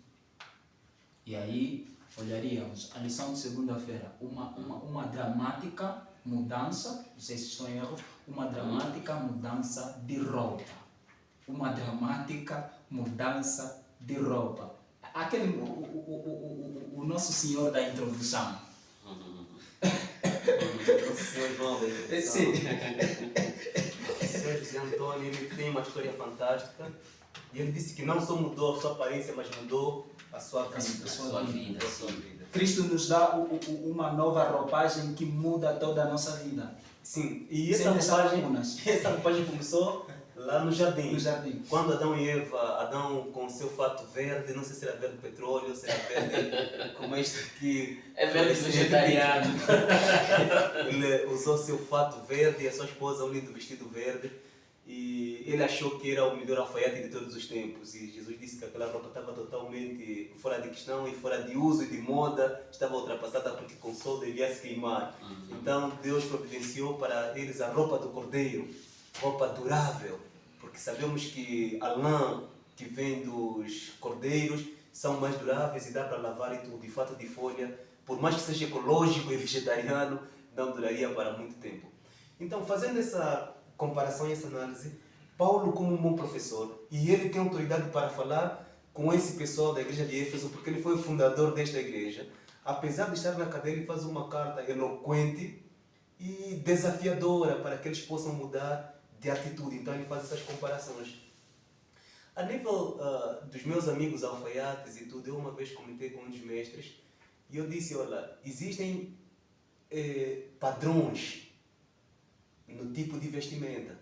S1: E aí olharíamos a lição de segunda-feira, uma dramática mudança, não sei se estou em erro, uma dramática mudança de roupa. Uma dramática mudança de roupa. Aquele, o nosso senhor da introdução.
S2: O senhor João da introdução.
S1: Sim.
S2: O senhor José Antônio, ele tem uma história fantástica. E ele disse que não só mudou a sua aparência, mas mudou a sua vida.
S3: A sua vida.
S1: Cristo nos dá uma nova roupagem que muda toda a nossa vida.
S2: Sim, e essa roupagem começou lá no jardim. Quando Adão e Eva, Adão com o seu fato verde, não sei se era verde petróleo, se era verde como este aqui.
S3: É verde vegetariano.
S2: Ele usou seu fato verde e a sua esposa um lindo vestido verde. E ele achou que era o melhor alfaiate de todos os tempos. E Jesus disse que aquela roupa estava totalmente fora de questão e fora de uso e de moda. Estava ultrapassada porque com o sol devia se queimar. Então Deus providenciou para eles a roupa do cordeiro. Roupa durável. Porque sabemos que a lã que vem dos cordeiros são mais duráveis e dá para lavar e tudo. De fato de folha, por mais que seja ecológico e vegetariano, não duraria para muito tempo. Então, fazendo essa comparação e essa análise, Paulo, como um bom professor, e ele tem autoridade para falar com esse pessoal da igreja de Éfeso, porque ele foi o fundador desta igreja. Apesar de estar na cadeia, ele faz uma carta eloquente e desafiadora para que eles possam mudar de atitude. Então ele faz essas comparações. A nível dos meus amigos alfaiates e tudo, eu uma vez comentei com um dos mestres e eu disse, olha, existem padrões no tipo de vestimenta.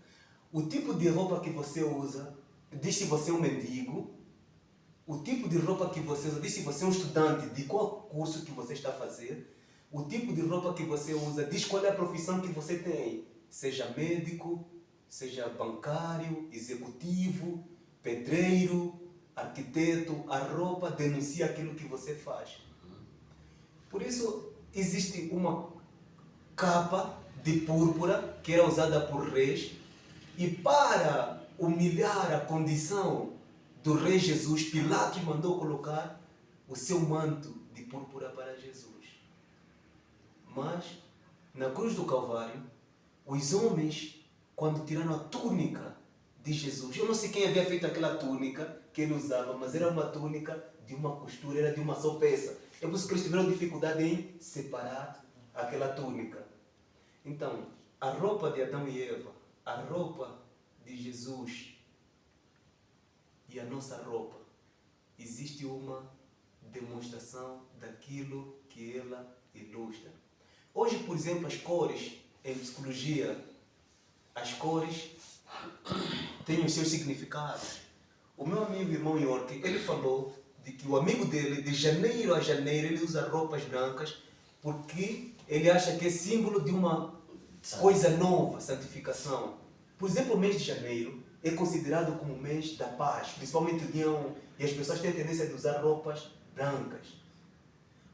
S2: O tipo de roupa que você usa diz se você é um mendigo. O tipo de roupa que você usa diz se você é um estudante, de qual curso que você está a fazer. O tipo de roupa que você usa diz qual é a profissão que você tem. Seja médico, seja bancário, executivo, pedreiro, arquiteto. A roupa denuncia aquilo que você faz. Por isso, existe uma capa de púrpura que era usada por reis, e para humilhar a condição do rei Jesus, Pilatos mandou colocar o seu manto de púrpura para Jesus. Mas na cruz do Calvário, os homens, quando tiraram a túnica de Jesus, eu não sei quem havia feito aquela túnica que ele usava, mas era uma túnica de uma costura, era de uma só peça. É por isso que eles tiveram dificuldade em separar aquela túnica. Então, a roupa de Adão e Eva a roupa de Jesus e a nossa roupa, existe uma demonstração daquilo que ela ilustra. Hoje, por exemplo, as cores, em psicologia, as cores têm os seus significados. O meu amigo irmão York, ele falou de que o amigo dele, de janeiro a janeiro, ele usa roupas brancas porque ele acha que é símbolo de uma coisa nova, santificação. Por exemplo, o mês de janeiro é considerado como o mês da paz, principalmente o dia 1, e as pessoas têm a tendência de usar roupas brancas.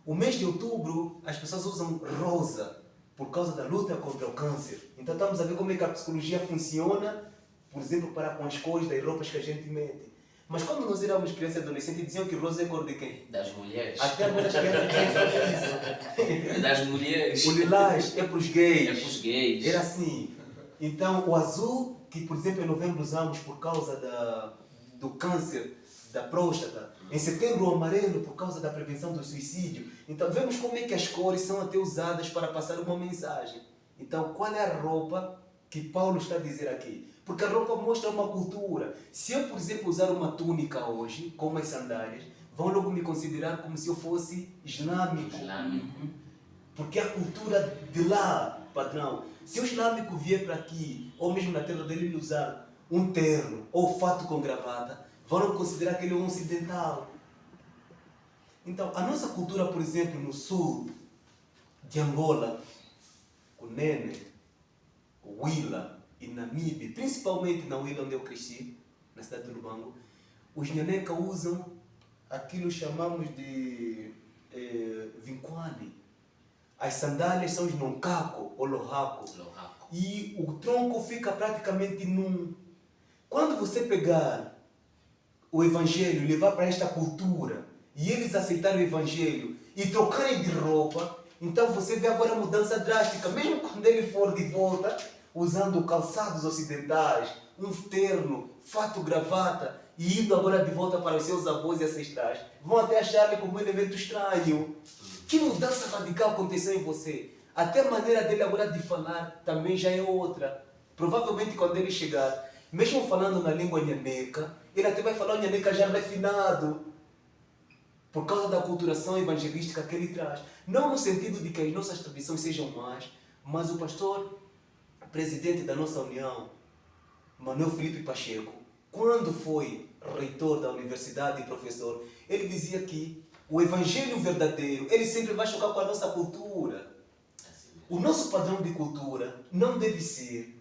S2: O mês de outubro, as pessoas usam rosa por causa da luta contra o câncer. Então estamos a ver como é que a psicologia funciona, por exemplo, para com as cores das roupas que a gente mete. Mas quando nós éramos crianças e adolescentes, diziam que rosa é cor de quem?
S3: Das mulheres.
S2: Até agora as crianças pensam isso.
S3: Das mulheres.
S2: O lilás é para os gays.
S3: É para os gays.
S2: Era assim. Então, o azul, que por exemplo em novembro usamos por causa do câncer da próstata. Em setembro, o amarelo, por causa da prevenção do suicídio. Então, vemos como é que as cores são até usadas para passar uma mensagem. Então, qual é a roupa que Paulo está a dizer aqui? Porque a roupa mostra uma cultura. Se eu, por exemplo, usar uma túnica hoje, com umas sandálias, vão logo me considerar como se eu fosse islâmico. Porque é a cultura de lá, padrão. Se o islâmico vier para aqui, ou mesmo na terra dele, ele usar um terno ou fato com gravata, vão considerar que ele é um ocidental. Então, a nossa cultura, por exemplo, no sul de Angola, o Nene, o Willa e Namibe, principalmente na Willa onde eu cresci, na cidade de Lubango, os Nhaneca usam aquilo que chamamos de vinquane. As sandálias são os noncaco ou lohaco. E o tronco fica praticamente num. Quando você pegar o Evangelho e levar para esta cultura, e eles aceitarem o Evangelho e trocarem de roupa, então você vê agora a mudança drástica. Mesmo quando ele for de volta, usando calçados ocidentais, um terno, fato, gravata, e indo agora de volta para os seus avós e ancestrais, vão até achar-lhe como um elemento estranho. Que mudança radical aconteceu em você? Até a maneira dele agora de falar também já é outra. Provavelmente quando ele chegar, mesmo falando na língua nhaneca, ele até vai falar o nhaneca já refinado. Por causa da aculturação evangelística que ele traz. Não no sentido de que as nossas tradições sejam más, mas o pastor, presidente da nossa união, Manuel Felipe Pacheco, quando foi reitor da universidade e professor, ele dizia que o evangelho verdadeiro, ele sempre vai chocar com a nossa cultura. O nosso padrão de cultura não deve ser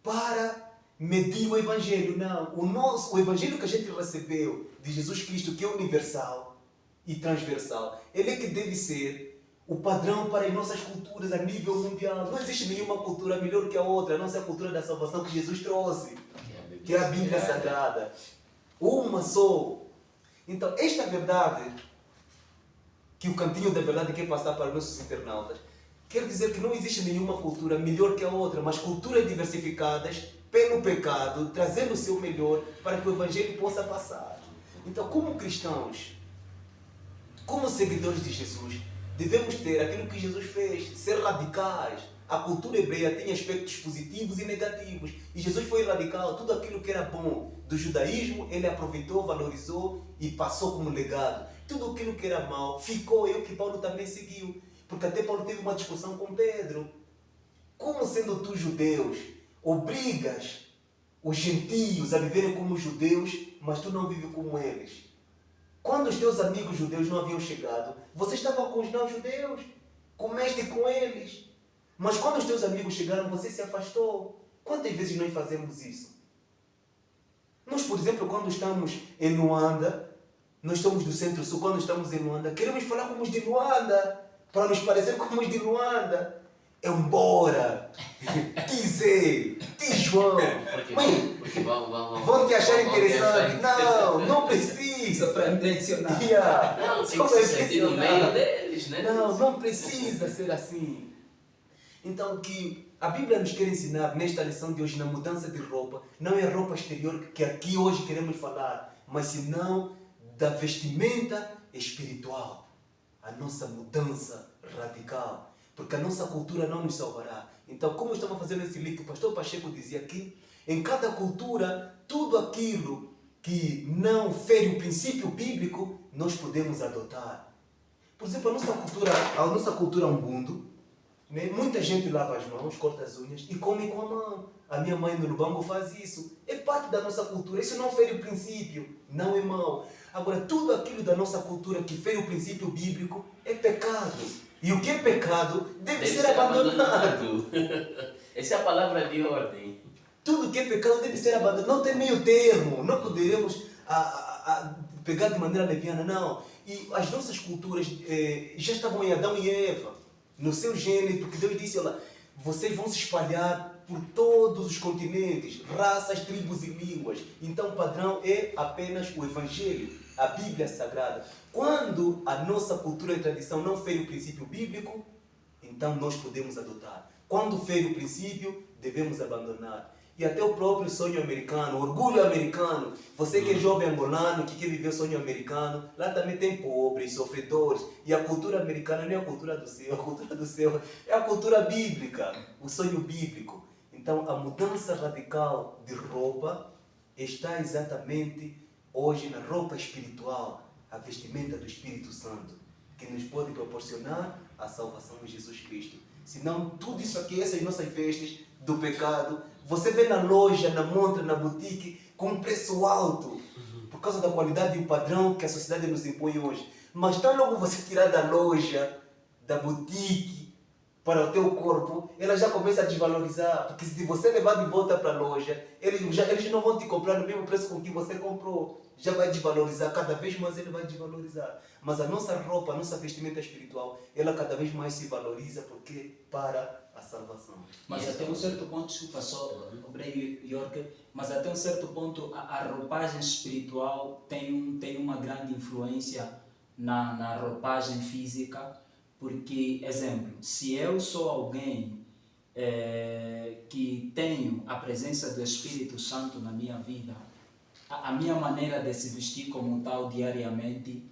S2: para medir o evangelho, não. O evangelho que a gente recebeu de Jesus Cristo, que é universal e transversal, ele é que deve ser o padrão para as nossas culturas a nível mundial. Não existe nenhuma cultura melhor que a outra, a não ser a cultura da salvação que Jesus trouxe, que é a Bíblia Sagrada. Uma só. Então, esta verdade que o Cantinho da Verdade quer passar para os nossos internautas, quer dizer que não existe nenhuma cultura melhor que a outra, mas culturas diversificadas pelo pecado, trazendo o seu melhor para que o Evangelho possa passar. Então, como cristãos, como seguidores de Jesus, devemos ter aquilo que Jesus fez, ser radicais. A cultura hebreia tem aspectos positivos e negativos. E Jesus foi radical. Tudo aquilo que era bom do judaísmo, ele aproveitou, valorizou e passou como legado. Tudo aquilo que era mau ficou, é o que Paulo também seguiu. Porque até Paulo teve uma discussão com Pedro. Como sendo tu judeus, obrigas os gentios a viverem como judeus, mas tu não vives como eles? Quando os teus amigos judeus não haviam chegado, você estava com os não-judeus, comeste com eles. Mas quando os teus amigos chegaram, você se afastou. Quantas vezes nós fazemos isso? Nós, por exemplo, quando estamos em Luanda, nós somos do Centro-Sul, quando estamos em Luanda, queremos falar como os de Luanda, para nos parecer como os de Luanda. Embora, Tizé, Tijuão,
S3: Porque
S2: vão te achar interessante. Não precisa.
S1: Só para impressionar.
S3: Não, tem que se sentir no meio deles, né?
S2: Não precisa ser assim. Então, que a Bíblia nos quer ensinar nesta lição de hoje, na mudança de roupa, não é a roupa exterior que aqui hoje queremos falar, mas senão da vestimenta espiritual. A nossa mudança radical. Porque a nossa cultura não nos salvará. Então, como eu estava fazendo esse link, o pastor Pacheco dizia que em cada cultura, tudo aquilo que não fere o princípio bíblico, nós podemos adotar. Por exemplo, a nossa cultura Umbundo, né? Muita gente lava as mãos, corta as unhas e come com a mão. A minha mãe no Lubango faz isso. É parte da nossa cultura. Isso não fere o princípio, não é mau. Agora, tudo aquilo da nossa cultura que fere o princípio bíblico é pecado. E o que é pecado deve ser abandonado.
S3: Essa é a palavra de ordem.
S2: Tudo que é pecado deve ser abandonado. Não tem meio termo. Não poderemos pegar de maneira leviana, não. E as nossas culturas já estavam em Adão e Eva, no seu gênero, porque Deus disse, olha, vocês vão se espalhar por todos os continentes, raças, tribos e línguas. Então o padrão é apenas o Evangelho, a Bíblia Sagrada. Quando a nossa cultura e tradição não fere o princípio bíblico, então nós podemos adotar. Quando fere o princípio, devemos abandonar. E até o próprio sonho americano, o orgulho americano. Você que é jovem angolano, que quer viver o sonho americano, lá também tem pobres, sofredores. E a cultura americana não é a cultura do céu é a cultura bíblica, o sonho bíblico. Então a mudança radical de roupa está exatamente hoje na roupa espiritual, a vestimenta do Espírito Santo, que nos pode proporcionar a salvação de Jesus Cristo. Senão tudo isso aqui, essas nossas vestes do pecado, você vê na loja, na montra, na boutique, com um preço alto, por causa da qualidade e o padrão que a sociedade nos impõe hoje. Mas tão logo você tirar da loja, da boutique, para o teu corpo, ela já começa a desvalorizar. Porque se você levar de volta para a loja, eles não vão te comprar no mesmo preço com que você comprou. Já vai desvalorizar, cada vez mais ele vai desvalorizar. Mas a nossa roupa, a nossa vestimenta espiritual, ela cada vez mais se valoriza porque para a salvação.
S1: Mas até um certo ponto, desculpa só, York, mas até um certo ponto a roupagem espiritual tem uma grande influência na roupagem física, porque, exemplo, se eu sou alguém que tenho a presença do Espírito Santo na minha vida, a minha maneira de se vestir como tal diariamente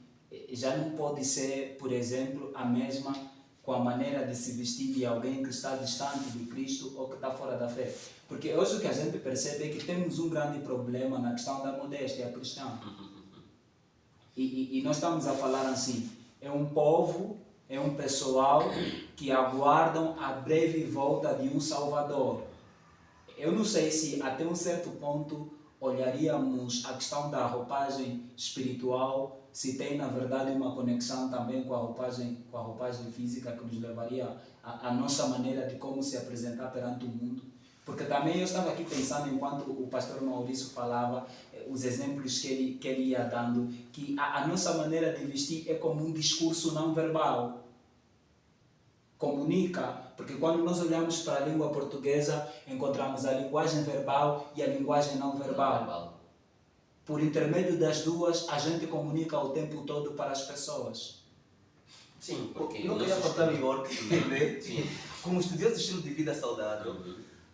S1: já não pode ser, por exemplo, a mesma com a maneira de se vestir de alguém que está distante de Cristo ou que está fora da fé. Porque hoje o que a gente percebe é que temos um grande problema na questão da modéstia cristã. E nós estamos a falar assim, é um povo, é um pessoal que aguardam a breve volta de um Salvador. Eu não sei se até um certo ponto olharíamos a questão da roupagem espiritual, se tem na verdade uma conexão também com a roupagem física que nos levaria à nossa maneira de como se apresentar perante o mundo. Porque também eu estava aqui pensando, enquanto o pastor Maurício falava, os exemplos que ele ia dando, que a nossa maneira de vestir é como um discurso não verbal. Comunica, porque quando nós olhamos para a língua portuguesa, encontramos a linguagem verbal e a linguagem não verbal. Por intermédio das duas, a gente comunica o tempo todo para as pessoas.
S3: Sim, porque...
S2: Não queria cortar o York, né? Como estudioso de estilo de vida saudável,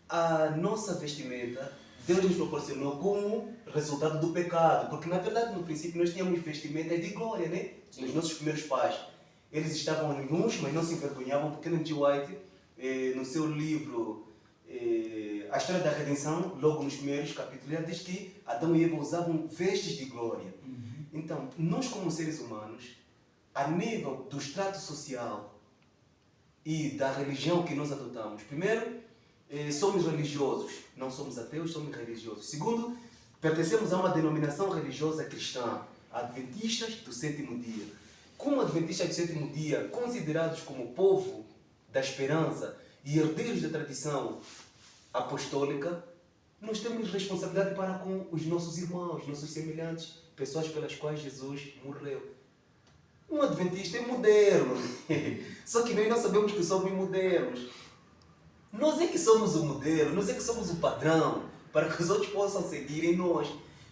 S2: a nossa vestimenta, Deus nos proporcionou como resultado do pecado. Porque, na verdade, no princípio, nós tínhamos vestimentas de glória, né? Os nossos primeiros pais. Eles estavam nus, mas não se envergonhavam, porque Ellen G. White, no seu livro A História da Redenção, logo nos primeiros capítulos, ele diz que Adão e Eva usavam vestes de glória. Então, nós como seres humanos, a nível do extrato social e da religião que nós adotamos, primeiro, somos religiosos, não somos ateus, somos religiosos. Segundo, pertencemos a uma denominação religiosa cristã, adventistas do sétimo dia. Como adventistas do sétimo dia, considerados como povo da esperança e herdeiros da tradição apostólica, nós temos responsabilidade para com os nossos irmãos, nossos semelhantes, pessoas pelas quais Jesus morreu. Um adventista é moderno, só que nós não sabemos que somos modernos. Nós é que somos o modelo, nós é que somos o padrão, para que os outros possam seguir em nós.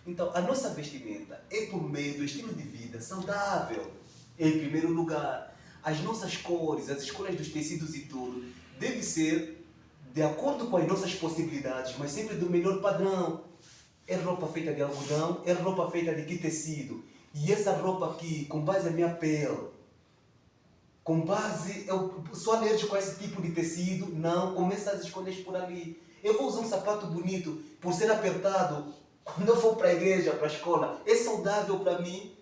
S2: Então, a nossa vestimenta é por meio do estilo de vida saudável. Em primeiro lugar, as nossas cores, as escolhas dos tecidos e tudo, deve ser de acordo com as nossas possibilidades, mas sempre do melhor padrão. É roupa feita de algodão, é roupa feita de que tecido? E essa roupa aqui, com base na minha pele, Com base, eu sou alérgico a esse tipo de tecido, não, começa as escolhas por ali. Eu vou usar um sapato bonito por ser apertado. Quando eu for para a igreja, para a escola, é saudável para mim,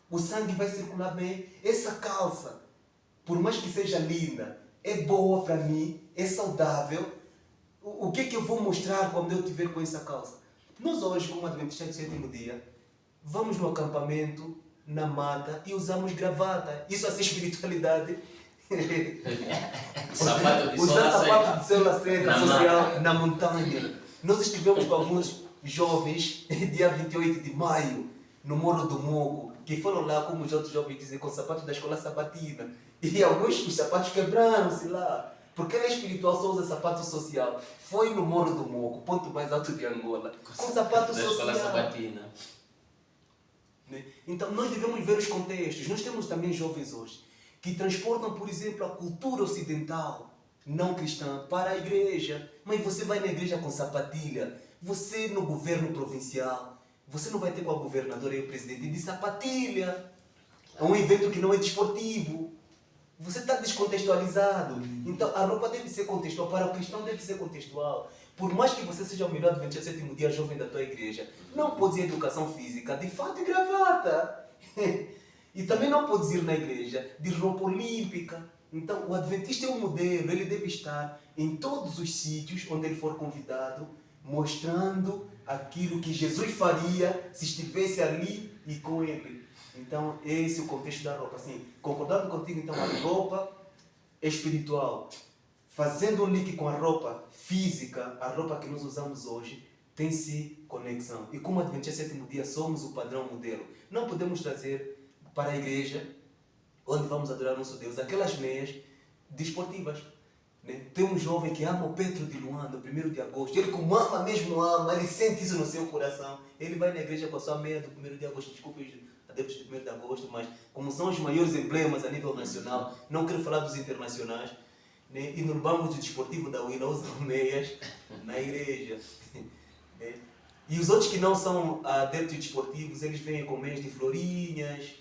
S2: o sangue vai circular bem. Essa calça, por mais que seja linda, é boa para mim, é saudável. O que é que eu vou mostrar quando eu estiver com essa calça? Nós hoje, como Adventistas do Sétimo Dia, vamos no acampamento, na mata e usamos gravata. Isso assim, espiritualidade.
S3: Sapato de
S2: Usar
S3: sola
S2: sapato
S3: seca.
S2: de sola seca,
S3: Na
S2: social, na montanha. Nós estivemos com alguns jovens, dia 28 de maio, no Morro do Moco, que foram lá, como os outros jovens dizem, com sapatos da escola sabatina. E alguns os sapatos quebraram-se lá. Porque ele é espiritual, só usa sapato social. Foi no Morro do Moco, ponto mais alto de Angola, com sapato
S3: Da
S2: social.
S3: escola sabatina.
S2: Então nós devemos ver os contextos. Nós temos também jovens hoje que transportam, por exemplo, a cultura ocidental não cristã para a igreja. Mas você vai na igreja com sapatilha, você no governo provincial, você não vai ter com a governadora e o presidente de sapatilha. É um evento que não é desportivo. Você está descontextualizado. Então a roupa deve ser contextual, para o cristão deve ser contextual. Por mais que você seja o melhor adventista do sétimo dia jovem da tua igreja, não podes ir educação física de fato e gravata. E também não podes ir na igreja de roupa olímpica. Então o adventista é um modelo, ele deve estar em todos os sítios onde ele for convidado, mostrando aquilo que Jesus faria se estivesse ali e com ele. Então esse é o contexto da roupa. Assim, concordando contigo, então a roupa espiritual, fazendo um link com a roupa física, a roupa que nós usamos hoje, tem-se conexão. E como Adventista Sétimo Dia somos o padrão modelo. Não podemos trazer para a igreja, onde vamos adorar nosso Deus, aquelas meias desportivas. Né? Tem um jovem que ama o Pedro de Luanda, no 1º de agosto. Ele como ama mesmo ama, ele sente isso no seu coração. Ele vai na igreja com a sua meia do 1º de agosto. Desculpe os adeptos do 1º de agosto, mas como são os maiores emblemas a nível nacional, não quero falar dos internacionais, né? E no banco de desportivo da UILA usam meias na igreja. Né? E os outros que não são adeptos desportivos, eles vêm com meias de florinhas.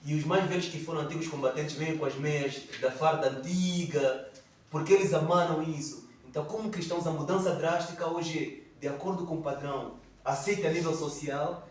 S2: E os mais velhos que foram antigos combatentes vêm com as meias da farda antiga, porque eles amaram isso. Então, como cristãos, a mudança drástica hoje é, de acordo com o padrão aceito a nível social,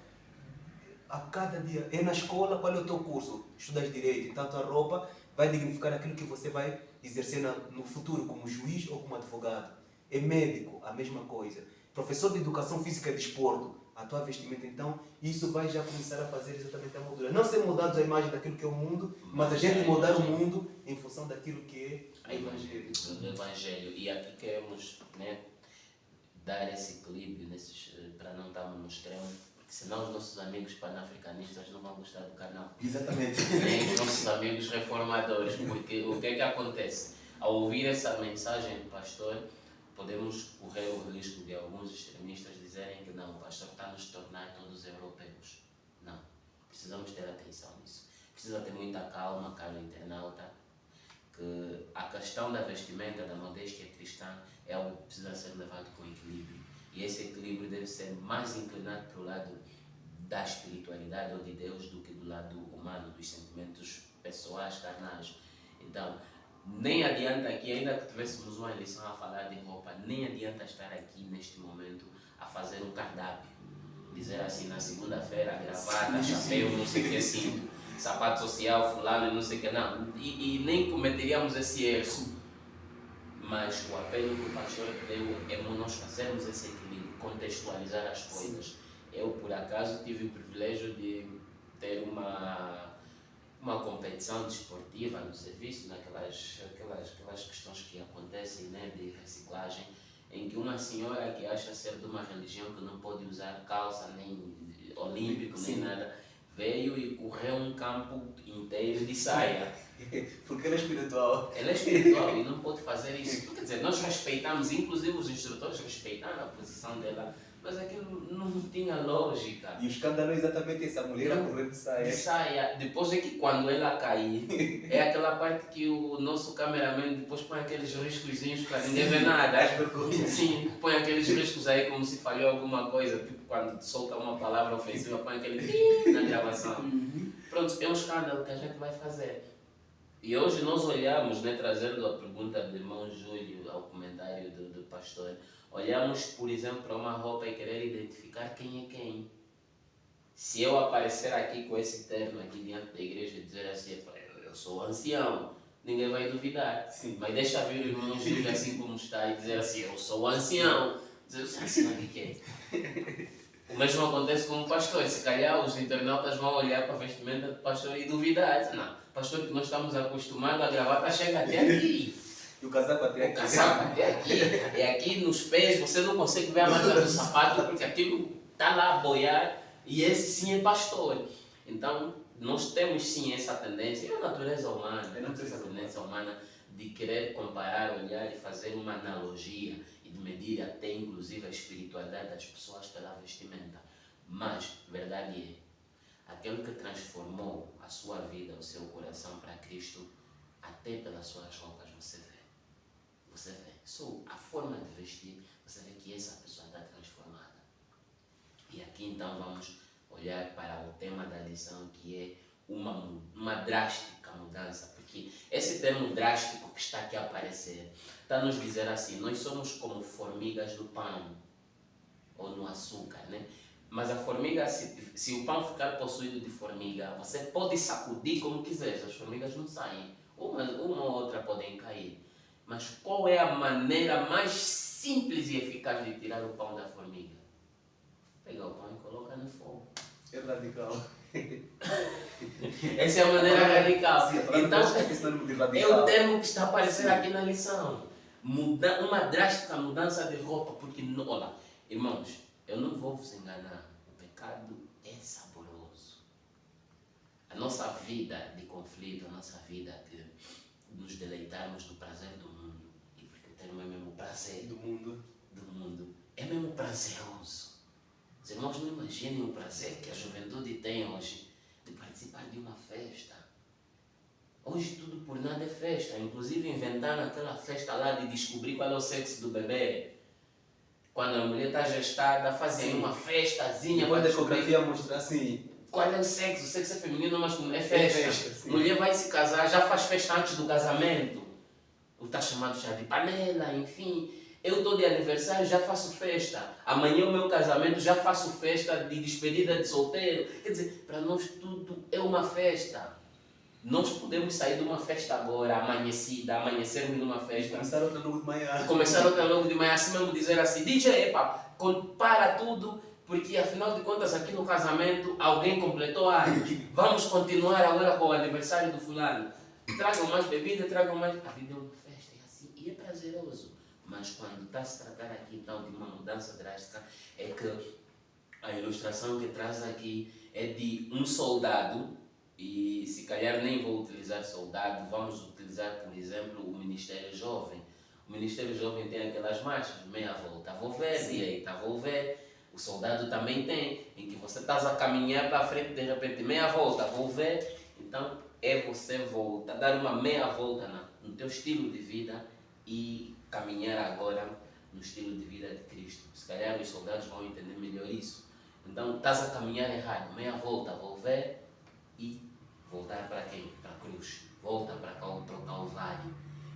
S2: a cada dia. É na escola, qual é o teu curso? Estudas direito, então a tua roupa vai dignificar aquilo que você vai exercer no futuro, como juiz ou como advogado. É médico, a mesma coisa. Professor de educação física e desporto, a tua vestimenta, então, isso vai já começar a fazer exatamente a moldura. Não ser moldados à imagem daquilo que é o mundo, mas a gente moldar o mundo em função daquilo que é o Evangelho.
S3: Do Evangelho. E aqui queremos, né, dar esse equilíbrio para não estarmos no extremo, porque senão os nossos amigos panafricanistas não vão gostar do canal.
S2: Exatamente.
S3: Nem os nossos amigos reformadores, porque o que é que acontece? Ao ouvir essa mensagem do pastor, podemos correr o risco de alguns extremistas dizerem que não, o pastor está a nos tornar todos europeus. Não. Precisamos ter atenção nisso. Precisa ter muita calma, caro internauta, que a questão da vestimenta, da modéstia cristã, é algo que precisa ser levado com equilíbrio. E esse equilíbrio deve ser mais inclinado para o lado da espiritualidade ou de Deus do que do lado humano, dos sentimentos pessoais, carnais. Então, nem adianta aqui, ainda que tivéssemos uma lição a falar de roupa, nem adianta estar aqui neste momento a fazer um cardápio. Dizer assim, na segunda-feira, gravata, chapéu, não sei o que assim, sapato social, fulano, não sei o que, não. E nem cometeríamos esse erro. Mas o apelo que o pastor deu é nós fazermos esse equilíbrio, contextualizar as coisas. Sim. Eu, por acaso, tive o privilégio de ter uma competição desportiva no serviço, aquelas questões que acontecem, né, de reciclagem, em que uma senhora que acha ser de uma religião que não pode usar calça, nem olímpico, sim, nem nada, veio e correu um campo inteiro de saia.
S2: Porque ela é espiritual.
S3: Ela é espiritual e não pode fazer isso. Quer dizer, nós respeitamos, inclusive os instrutores respeitaram a posição dela, mas aquilo não tinha lógica.
S2: E o escândalo é exatamente essa mulher a correr de saia.
S3: De saia. Depois é que quando ela cair, é aquela parte que o nosso cameraman depois põe aqueles riscozinhos para ninguém ver nada. Sim, põe aqueles riscos aí como se falhou alguma coisa, tipo quando solta uma palavra ofensiva, põe aquele na gravação. Pronto, é um escândalo que a gente vai fazer. E hoje nós olhamos, né, trazendo a pergunta do irmão Júlio ao comentário do pastor, olhamos, por exemplo, para uma roupa e querer identificar quem é quem. Se eu aparecer aqui com esse terno aqui diante da igreja e dizer assim, eu sou ancião, ninguém vai duvidar.
S2: Sim.
S3: Mas deixa vir o irmão Júlio assim como está e dizer assim, eu sou ancião. Dizer assim, o que é? O mesmo acontece com o pastor. Se calhar os internautas vão olhar para a vestimenta do pastor e duvidar. Não, o pastor que nós estamos acostumados a gravata chega até aqui.
S2: E o casaco até aqui.
S3: O casaco até aqui. E aqui nos pés você não consegue ver a marca do sapato porque aquilo está lá a boiar e esse sim é pastor. Então nós temos sim essa tendência, é a natureza humana, essa tendência humana de querer comparar, olhar e fazer uma analogia e de medir até inclusive a espiritualidade das pessoas pela vestimenta. Mas, verdade é, aquele que transformou a sua vida, o seu coração para Cristo, até pelas suas roupas você vê. Você vê. Só a forma de vestir, você vê que essa pessoa está transformada. E aqui então vamos olhar para o tema da lição, que é uma drástica mudança, porque esse termo drástico que está aqui a aparecer está a nos dizer assim, nós somos como formigas no pão ou no açúcar, né? Mas a formiga, se o pão ficar possuído de formiga, você pode sacudir como quiser, as formigas não saem, uma ou outra podem cair. Mas qual é a maneira mais simples e eficaz de tirar o pão da formiga? Pegar o pão e colocar no fogo.
S2: É radical.
S3: Essa é a maneira radical.
S2: Sim,
S3: então,
S2: radical.
S3: é o termo que está a aparecer aqui na lição. Uma drástica mudança de roupa, porque, olha, irmãos, eu não vou vos enganar, o pecado é saboroso. A nossa vida de conflito, a nossa vida de nos deleitarmos no prazer do mundo, e porque o termo é mesmo prazer
S2: Do mundo.
S3: é mesmo prazeroso. Os irmãos não imaginem o prazer que a juventude tem hoje de participar de uma festa. Hoje tudo por nada é festa, inclusive inventaram aquela festa lá de descobrir qual é o sexo do bebê. Quando a mulher está gestada, fazem uma festazinha
S2: Depois
S3: para
S2: da ecografia mostrar assim.
S3: qual é o sexo é feminino ou masculino, é festa.
S2: É festa, sim.
S3: Mulher vai se casar, já faz festa antes do casamento. O está chamado chá de panela, enfim. Eu estou de aniversário, já faço festa. Amanhã o meu casamento, já faço festa de despedida de solteiro. Quer dizer, para nós tudo é uma festa. Nós podemos sair de uma festa agora, amanhecermos numa festa.
S2: Começar outra logo de manhã.
S3: Começar outra logo de manhã, assim mesmo dizer assim, DJ, epa, para tudo, porque afinal de contas aqui no casamento alguém completou anos. Vamos continuar agora com o aniversário do fulano. Tragam mais bebida, tragam mais... A vida é uma festa, é assim, e é prazeroso. Mas quando está a se tratar aqui então de uma mudança drástica, é que a ilustração que traz aqui é de um soldado, e se calhar nem vou utilizar soldado, vamos utilizar, por exemplo, o Ministério Jovem. O Ministério Jovem tem aquelas marchas, meia volta, vou ver, direita, vou ver. O soldado também tem, em que você está a caminhar para frente, de repente, meia volta, vou ver. Então, é você voltar, dar uma meia volta no teu estilo de vida e caminhar agora no estilo de vida de Cristo. Se calhar os soldados vão entender melhor isso. Então, estás a caminhar errado, meia volta, vou ver e voltar para quem? Para a cruz. Volta para o Calvário.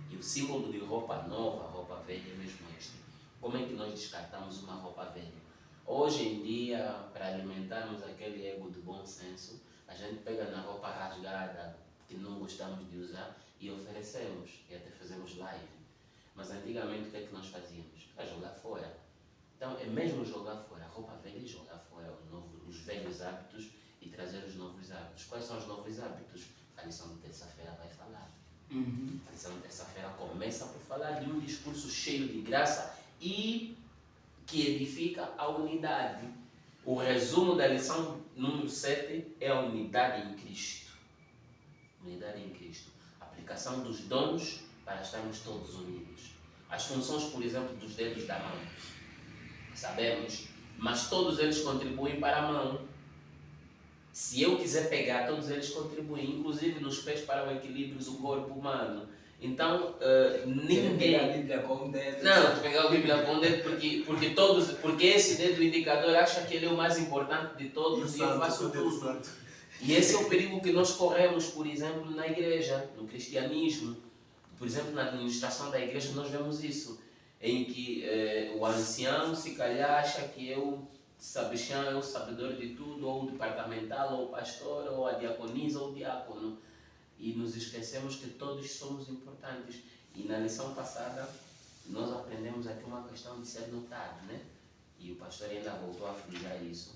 S3: E o símbolo de roupa nova, roupa velha é mesmo este. Como é que nós descartamos uma roupa velha? Hoje em dia, para alimentarmos aquele ego do bom senso, a gente pega na roupa rasgada que não gostamos de usar e oferecemos, e até fazemos live. Mas antigamente o que é que nós fazíamos? Era jogar fora. Então é mesmo jogar fora, a roupa velha e jogar fora os velhos hábitos e trazer os novos hábitos. Quais são os novos hábitos? A lição de terça-feira vai falar. A lição de terça-feira começa por falar de um discurso cheio de graça e que edifica a unidade. O resumo da lição número 7 é a unidade em Cristo. Unidade em Cristo. Aplicação dos dons para estarmos todos unidos. As funções, por exemplo, dos dedos da mão. Sabemos, mas todos eles contribuem para a mão. Se eu quiser pegar, todos eles contribuem, inclusive nos pés para o equilíbrio do corpo humano. Então, ninguém...
S1: Pegar a Bíblia com o dedo.
S3: Não, pegar a Bíblia com o dedo, porque esse dedo indicador acha que ele é o mais importante de todos e eu faço tudo. E esse é o perigo que nós corremos, por exemplo, na igreja, no cristianismo. Por exemplo, na administração da igreja nós vemos isso, em que o ancião se calhar acha que eu, sabichão, é o sabedor de tudo, ou o departamental, ou o pastor, ou a diaconisa, ou o diácono. E nos esquecemos que todos somos importantes. E na lição passada nós aprendemos aqui uma questão de ser notado, né? E o pastor ainda voltou a frisar isso.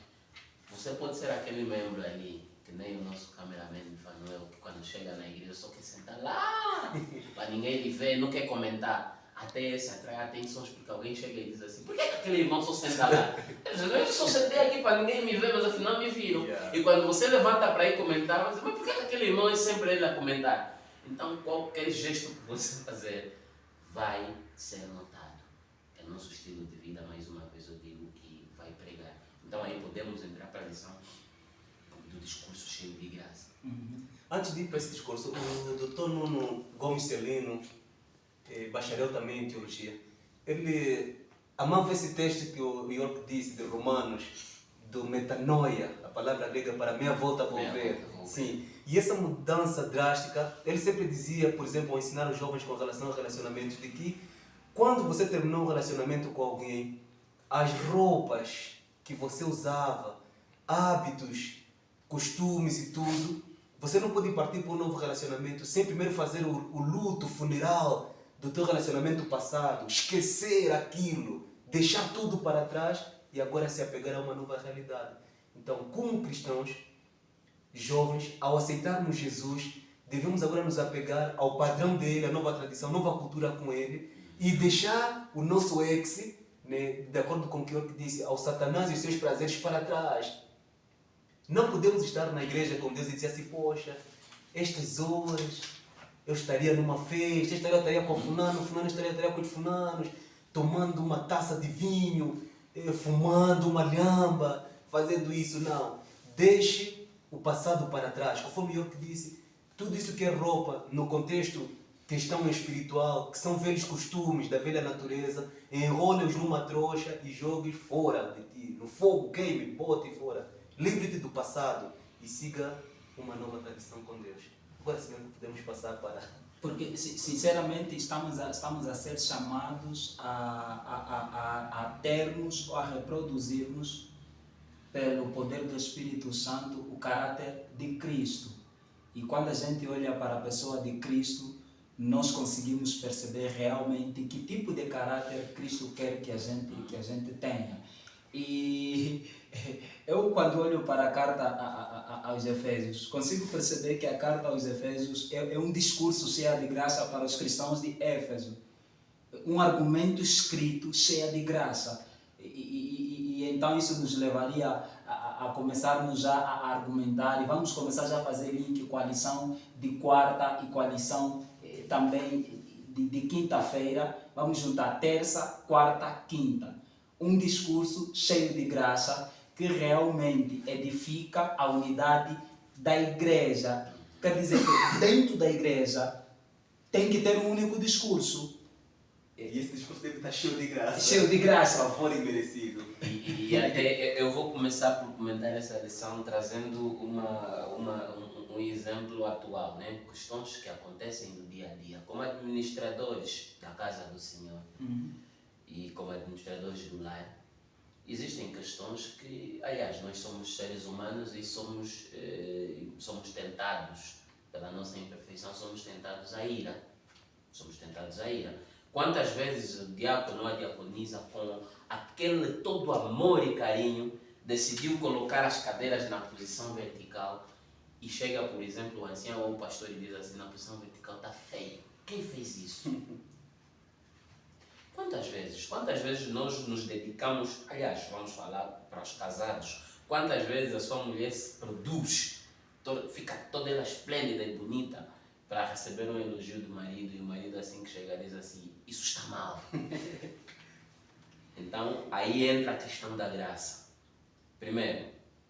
S3: Você pode ser aquele membro ali, que nem o nosso cameraman Fanuel, que quando chega na igreja só quer sentar lá, para ninguém lhe ver, não quer comentar. Até esse atrai atenções, porque alguém chega e diz assim: por que aquele irmão só senta lá? Eu só sentei aqui para ninguém me ver, mas afinal me viram. E quando você levanta para ir comentar, você diz: mas por que aquele irmão é sempre ele a comentar? Então qualquer gesto que você fazer vai ser notado. É o nosso estilo de vida, mais uma vez eu digo, que vai pregar. Então aí podemos entrar para a lição do discurso cheio de graça.
S2: Antes de ir para esse discurso, o Dr. Nuno Gomes Celino, bacharel também em teologia, ele amava esse texto que o York disse, de Romanos, do metanoia, a palavra grega para meia volta a volver. Sim. E essa mudança drástica, ele sempre dizia, por exemplo, ao ensinar os jovens com relação a relacionamentos, de que quando você terminou um relacionamento com alguém, as roupas que você usava, hábitos, costumes e tudo, você não pode partir para um novo relacionamento sem primeiro fazer o luto, o funeral do teu relacionamento passado, esquecer aquilo, deixar tudo para trás e agora se apegar a uma nova realidade. Então, como cristãos, jovens, ao aceitarmos Jesus, devemos agora nos apegar ao padrão dele, à nova tradição, nova cultura com ele e deixar o nosso ex, né, de acordo com o que eu disse, ao Satanás e os seus prazeres para trás. Não podemos estar na igreja com Deus e dizer assim: poxa, estas horas eu estaria numa festa, eu estaria com fulano estaria com os fulanos, tomando uma taça de vinho, fumando uma lhamba, fazendo isso. Não. Deixe o passado para trás. Conforme eu que disse, tudo isso que é roupa no contexto cristão e espiritual, que são velhos costumes da velha natureza, enrole-os numa trouxa e jogue-os fora de ti. No fogo, queime, bote fora. Livre-te do passado e siga uma nova tradição com Deus. Agora sim podemos passar para...
S1: Porque, sinceramente, estamos a ser chamados a termos ou a reproduzirmos, pelo poder do Espírito Santo, o caráter de Cristo. E quando a gente olha para a pessoa de Cristo, nós conseguimos perceber realmente que tipo de caráter Cristo quer que a gente tenha. E eu, quando olho para a carta aos Efésios, consigo perceber que a carta aos Efésios é um discurso cheio de graça para os cristãos de Éfeso. Um argumento escrito cheio de graça. E então isso nos levaria a começarmos já a argumentar, e vamos começar já a fazer link com a lição de quarta e com a lição também de quinta-feira. Vamos juntar terça, quarta, quinta. Um discurso cheio de graça que realmente edifica a unidade da igreja. Quer dizer que dentro da igreja tem que ter um único discurso.
S2: E esse discurso deve estar cheio de graça.
S1: Cheio de graça.
S2: Favor imerecido.
S3: E até eu vou começar por comentar essa lição trazendo um exemplo atual, né? Questões que acontecem no dia a dia. Como administradores da casa do Senhor e como administradores do lar, existem questões que, aliás, nós somos seres humanos e somos tentados pela nossa imperfeição, somos tentados à ira. Quantas vezes o diácono ou a diaconisa, com aquele todo amor e carinho, decidiu colocar as cadeiras na posição vertical e chega, por exemplo, o ancião ou o pastor e diz assim: na posição vertical está feio. Quem fez isso? Quantas vezes nós nos dedicamos, aliás, vamos falar para os casados, quantas vezes a sua mulher se produz, fica toda ela esplêndida e bonita, para receber um elogio do marido, e o marido assim que chega diz assim: isso está mal. Então aí entra a questão da graça. Primeiro,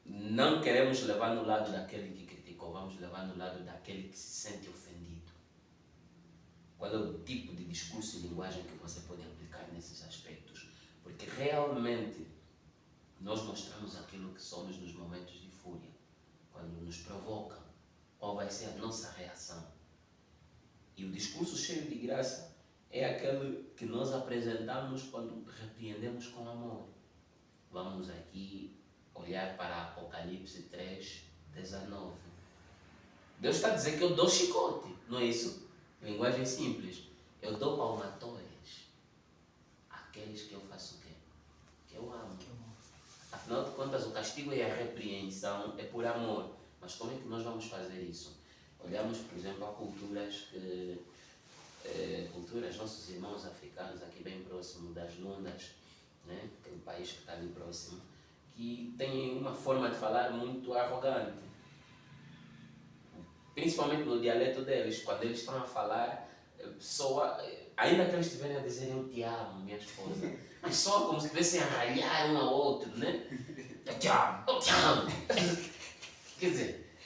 S3: não queremos levar no lado daquele que criticou, vamos levar no lado daquele que se sente ofendido. Qual é o tipo de discurso e linguagem que você pode aplicar nesses aspectos? Porque realmente nós mostramos aquilo que somos nos momentos de fúria. quando nos provocam, qual vai ser a nossa reação. E o discurso cheio de graça é aquele que nós apresentamos quando repreendemos com amor. Vamos aqui olhar para Apocalipse 3:19. Deus está a dizer que eu dou chicote, não é isso? Linguagem simples. Eu dou palmatórias àqueles que eu faço o quê? Que eu amo. Afinal de contas, o castigo e a repreensão é por amor. Mas como é que nós vamos fazer isso? Olhamos, por exemplo, a culturas nossos irmãos africanos aqui bem próximo das Lundas, né? Aquele país que está ali próximo, que têm uma forma de falar muito arrogante. Principalmente no dialeto deles, quando eles estão a falar, soa, ainda que eles estiverem a dizer eu te amo, minha esposa, mas soa como se estivessem a ralhar um ao outro, né? Eu te amo, eu te amo. Quer dizer,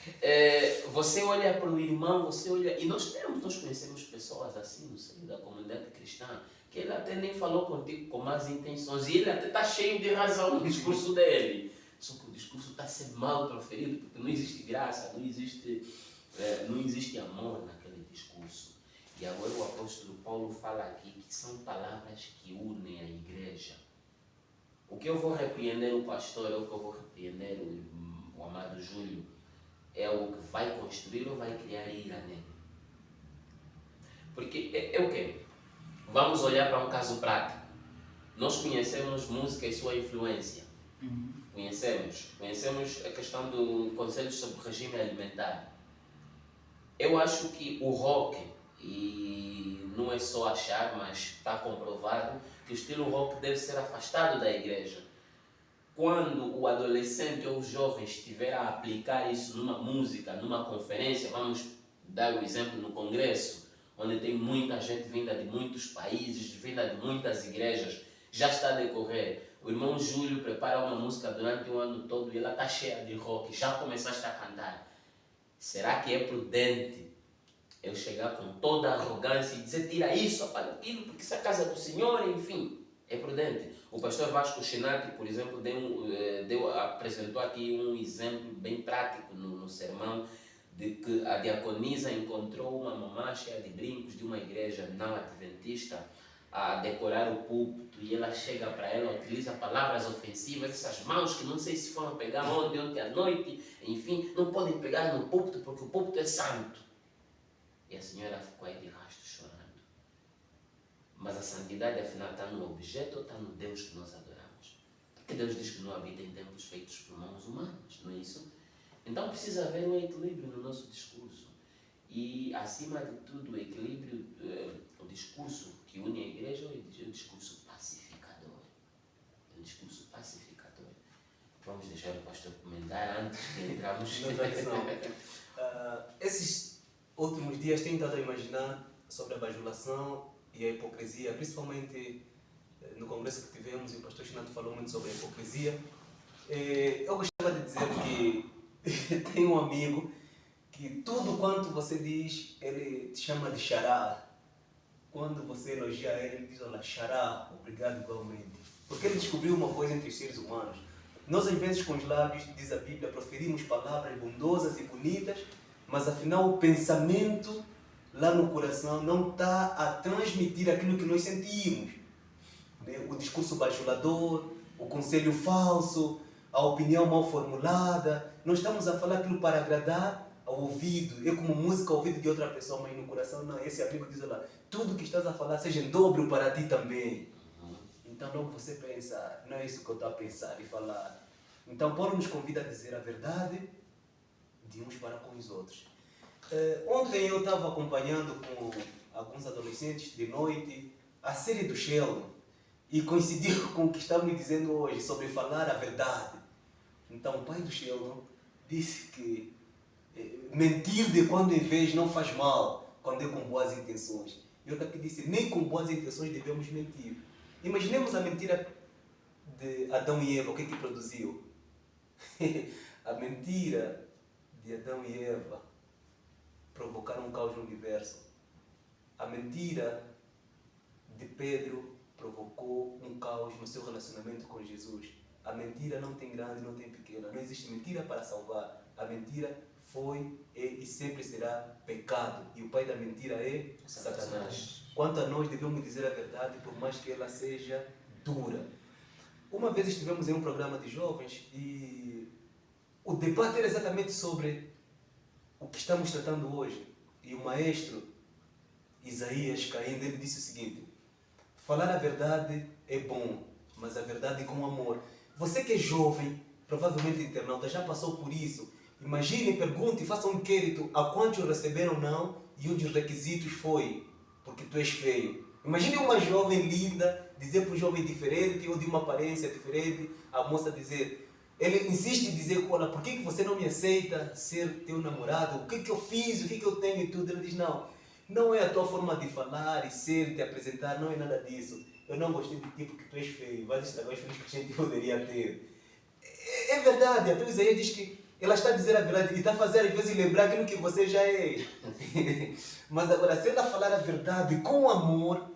S3: você olha para o irmão, você olha, e nós conhecemos pessoas assim no seio da comunidade cristã, que ele até nem falou contigo com más intenções, e ele até está cheio de razão no discurso dele, só que o discurso está a ser mal proferido, porque não existe graça, não existe amor naquele discurso. E agora o apóstolo Paulo fala aqui que são palavras que unem a igreja. O que eu vou repreender o pastor, ou o que eu vou repreender o amado Júlio, é o que vai construir ou vai criar ira nele. Porque é o quê? Vamos olhar para um caso prático. Nós conhecemos música e sua influência. Conhecemos a questão do Conselho sobre o Regime Alimentar. Eu acho que o rock, e não é só achar, mas está comprovado, que o estilo rock deve ser afastado da igreja. Quando o adolescente ou o jovem estiver a aplicar isso numa música, numa conferência, vamos dar o exemplo no congresso, onde tem muita gente vinda de muitos países, vinda de muitas igrejas, já está a decorrer. O irmão Júlio prepara uma música durante o ano todo e ela está cheia de rock, já começaste a cantar. Será que é prudente eu chegar com toda a arrogância e dizer tira isso, apaga aquilo, porque isso é a casa do Senhor, enfim? É prudente. O pastor Vasco Chinati, por exemplo, apresentou aqui um exemplo bem prático no sermão, de que a diaconisa encontrou uma mamã cheia de brincos de uma igreja não adventista a decorar o púlpito, e ela chega para ela, utiliza palavras ofensivas, essas mãos que não sei se foram pegar ontem à noite, enfim, não podem pegar no púlpito porque o púlpito é santo. E a senhora ficou aí de rastro chorando. Mas a santidade afinal está no objeto ou está no Deus que nós adoramos? Porque Deus diz que não habita em templos feitos por mãos humanas, não é isso? Então precisa haver um equilíbrio no nosso discurso. E acima de tudo o equilíbrio, o discurso que une a igreja é o discurso pacificador. É um discurso pacificador. Vamos deixar o pastor comentar antes de entrarmos
S2: esses últimos dias tenho estado a imaginar sobre a bajulação e a hipocrisia, principalmente no congresso que tivemos, e o pastor Chinato falou muito sobre a hipocrisia. Eu gostava de dizer que tem um amigo que tudo quanto você diz, ele te chama de xará. Quando você elogia ele diz, olha, xará, obrigado igualmente. Porque ele descobriu uma coisa entre os seres humanos. Nós, às vezes, com os lábios, diz a Bíblia, proferimos palavras bondosas e bonitas, mas afinal o pensamento lá no coração não está a transmitir aquilo que nós sentimos. O discurso bajulador, o conselho falso, a opinião mal formulada. Nós estamos a falar aquilo para agradar ao ouvido. Eu como música ao ouvido de outra pessoa, mas no coração não. Esse amigo diz, olha, tudo que estás a falar seja em dobro para ti também. Então logo você pensa, não é isso que eu estou a pensar e falar. Então Paulo nos convida a dizer a verdade de uns para com os outros. Ontem eu estava acompanhando com alguns adolescentes de noite a série do Sheldon e coincidiu com o que estamos dizendo hoje sobre falar a verdade. Então o pai do Sheldon disse que mentir de quando em vez não faz mal, quando é com boas intenções. E eu aqui disse, nem com boas intenções devemos mentir. Imaginemos a mentira de Adão e Eva, o que produziu? A mentira de Adão e Eva provocaram um caos no universo. A mentira de Pedro provocou um caos no seu relacionamento com Jesus. A mentira não tem grande, não tem pequena. Não existe mentira para salvar. A mentira foi, é e sempre será pecado. E o pai da mentira é Satanás. Quanto a nós, devemos dizer a verdade, por mais que ela seja dura. Uma vez estivemos em um programa de jovens e o debate era exatamente sobre o que estamos tratando hoje. E o maestro Isaías Caindo, ele disse o seguinte: falar a verdade é bom, mas a verdade com amor. Você que é jovem, provavelmente internauta, já passou por isso. Imagine, pergunte, faça um inquérito a quantos receberam não e um dos requisitos foi porque tu és feio. Imagine uma jovem linda dizer para um jovem diferente ou de uma aparência diferente, a moça dizer, ele insiste em dizer, olha, por que você não me aceita ser teu namorado? O que eu fiz? O que eu tenho e tudo? Ele diz, não é a tua forma de falar e ser, te apresentar, não é nada disso. Eu não gostei de ti porque tu és feio, vais estragar os filhos que a gente poderia ter. É verdade, a tua Isaías diz que ela está a dizer a verdade e está a fazer às vezes lembrar aquilo que você já é. Mas agora, se ela falar a verdade com amor,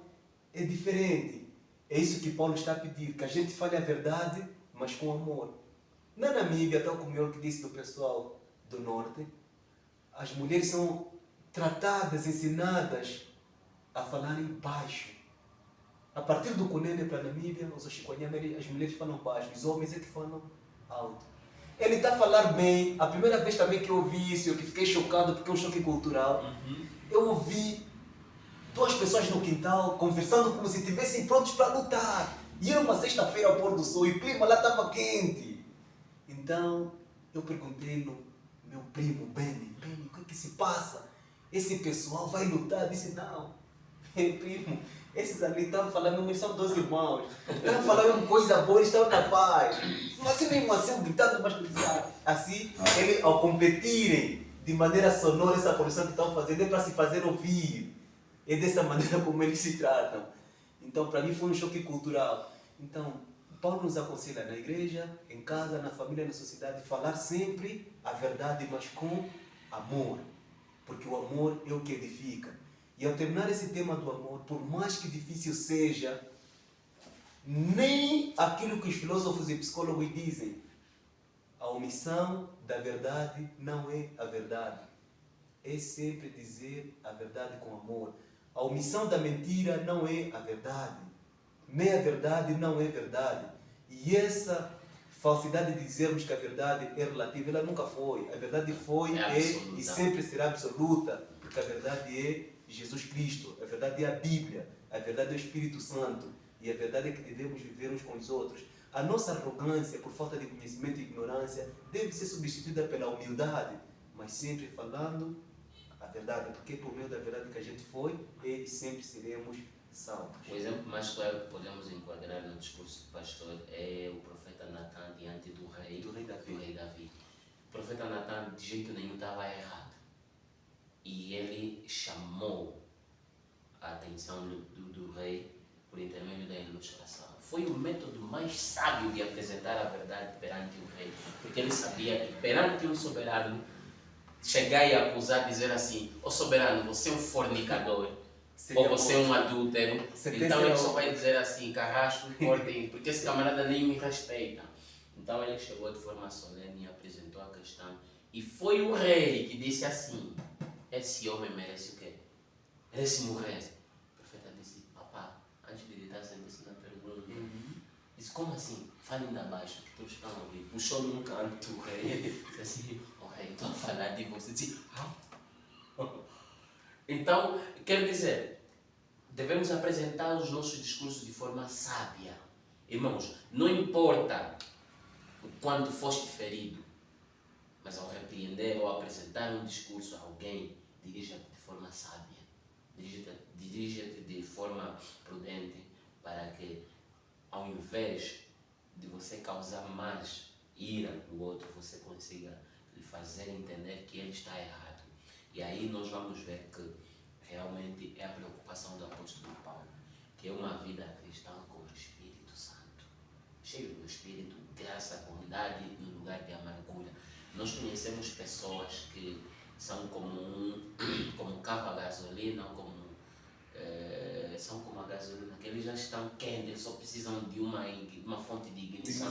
S2: é diferente. É isso que Paulo está a pedir, que a gente fale a verdade, mas com amor. Na Namíbia, tal como eu que disse do pessoal do norte, as mulheres são tratadas, ensinadas a falarem baixo. A partir do Cunene para a Namíbia, os Oxiconianos, as mulheres falam baixo, os homens é que falam alto. Ele está a falar bem. A primeira vez também que eu ouvi isso, eu que fiquei chocado porque é um choque cultural. Eu ouvi duas pessoas no quintal conversando como se estivessem prontos para lutar. E era uma sexta-feira ao pôr do sol e o clima lá estava quente. Então eu perguntei no meu primo Benny, o que se passa? Esse pessoal vai lutar? Eu disse, não, primo, esses ali estão falando, mas são 12 irmãos. Estão falando coisa boa, eles estão na paz. Mas mesmo assim, gritando, mas assim, eles ao competirem de maneira sonora essa produção que estão fazendo é para se fazer ouvir. É dessa maneira como eles se tratam. Então, para mim foi um choque cultural. Então, Paulo nos aconselha na igreja, em casa, na família, na sociedade, falar sempre a verdade, mas com amor. Porque o amor é o que edifica. E ao terminar esse tema do amor, por mais que difícil seja, nem aquilo que os filósofos e psicólogos dizem, a omissão da verdade não é a verdade. É sempre dizer a verdade com amor. A omissão da mentira não é a verdade. Nem a verdade não é verdade. E essa falsidade de dizermos que a verdade é relativa, ela nunca foi. A verdade foi, é e sempre será absoluta. Porque a verdade é Jesus Cristo. A verdade é a Bíblia. A verdade é o Espírito Santo. E a verdade é que devemos viver uns com os outros. A nossa arrogância, por falta de conhecimento e ignorância, deve ser substituída pela humildade. Mas sempre falando a verdade, porque é por meio da verdade que a gente foi e sempre seremos salvos.
S3: O exemplo mais claro que podemos enquadrar no discurso do pastor é o profeta Natan diante do rei Davi. O profeta Natan de jeito nenhum estava errado. E ele chamou a atenção do rei por intermédio da ilustração. Foi o método mais sábio de apresentar a verdade perante o rei, porque ele sabia que perante um soberano, chegar e acusar, dizer assim, ó soberano, você é um fornicador, ou você é um adúltero, então ele só vai dizer assim, carrasco, cortem, porque esse camarada nem me respeita. Então ele chegou de forma solene e apresentou a questão, e foi o rei que disse assim, esse homem merece o quê? Merece morrer. O profeta disse, papá, antes de ditar a sentença na pergunta, disse, como assim? Fale ainda abaixo, que todos estão a ouvir. Puxou num canto o rei, disse assim, estou a falar de você. Disse, Então, quero dizer, devemos apresentar os nossos discursos de forma sábia. Irmãos, não importa o quanto foste ferido, mas ao repreender ou apresentar um discurso a alguém, dirija-te de forma sábia. Dirija-te de forma prudente para que, ao invés de você causar mais ira no outro, você consiga lhe fazer entender que ele está errado. E aí nós vamos ver que realmente é a preocupação do apóstolo Paulo, que é uma vida cristã com o Espírito Santo, cheio do Espírito, graça, bondade no lugar de amargura. Nós conhecemos pessoas que são como um carro a gasolina, como são como a gasolina, que eles já estão quentes, eles só precisam de uma fonte de ignição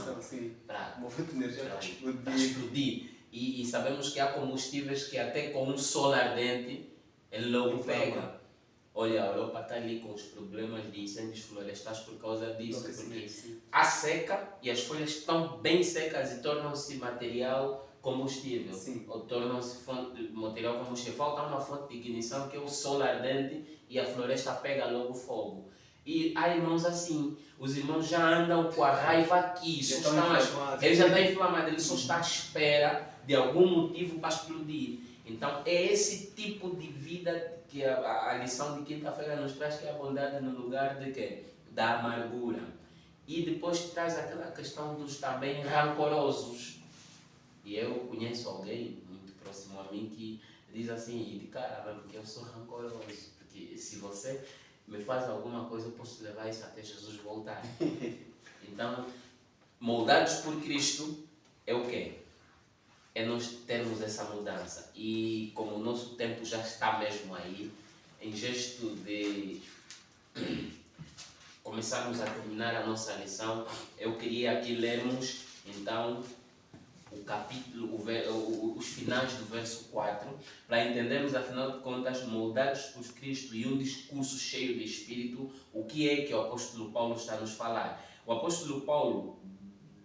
S3: para
S2: uma fonte de energia para
S3: explodir. E sabemos que há combustíveis que até com um sol ardente ele logo pega. Olha, a Europa está ali com os problemas de incêndios florestais por causa disso, porque há seca e as folhas estão bem secas e tornam-se material combustível, ou tornam-se material combustível. Falta uma fonte de ignição que é o sol ardente e a floresta pega logo fogo. E há irmãos assim, os irmãos já andam com a raiva aqui, ele já está inflamado, ele só está à espera de algum motivo para explodir. Então é esse tipo de vida que a lição de quinta-feira nos traz, que é a bondade no lugar de quê? Da amargura. E depois traz aquela questão dos também rancorosos. E eu conheço alguém muito próximo a mim que diz assim, e de cara, porque eu sou rancoroso, porque se você me faz alguma coisa eu posso levar isso até Jesus voltar. Então, moldados por Cristo é o quê? É nós termos essa mudança. E como o nosso tempo já está mesmo aí, em gesto de começarmos a terminar a nossa lição, eu queria aqui lermos então o capítulo, os finais do verso 4, para entendermos, afinal de contas, moldados por Cristo e um discurso cheio de Espírito, o que é que o apóstolo Paulo está a nos falar. O apóstolo Paulo,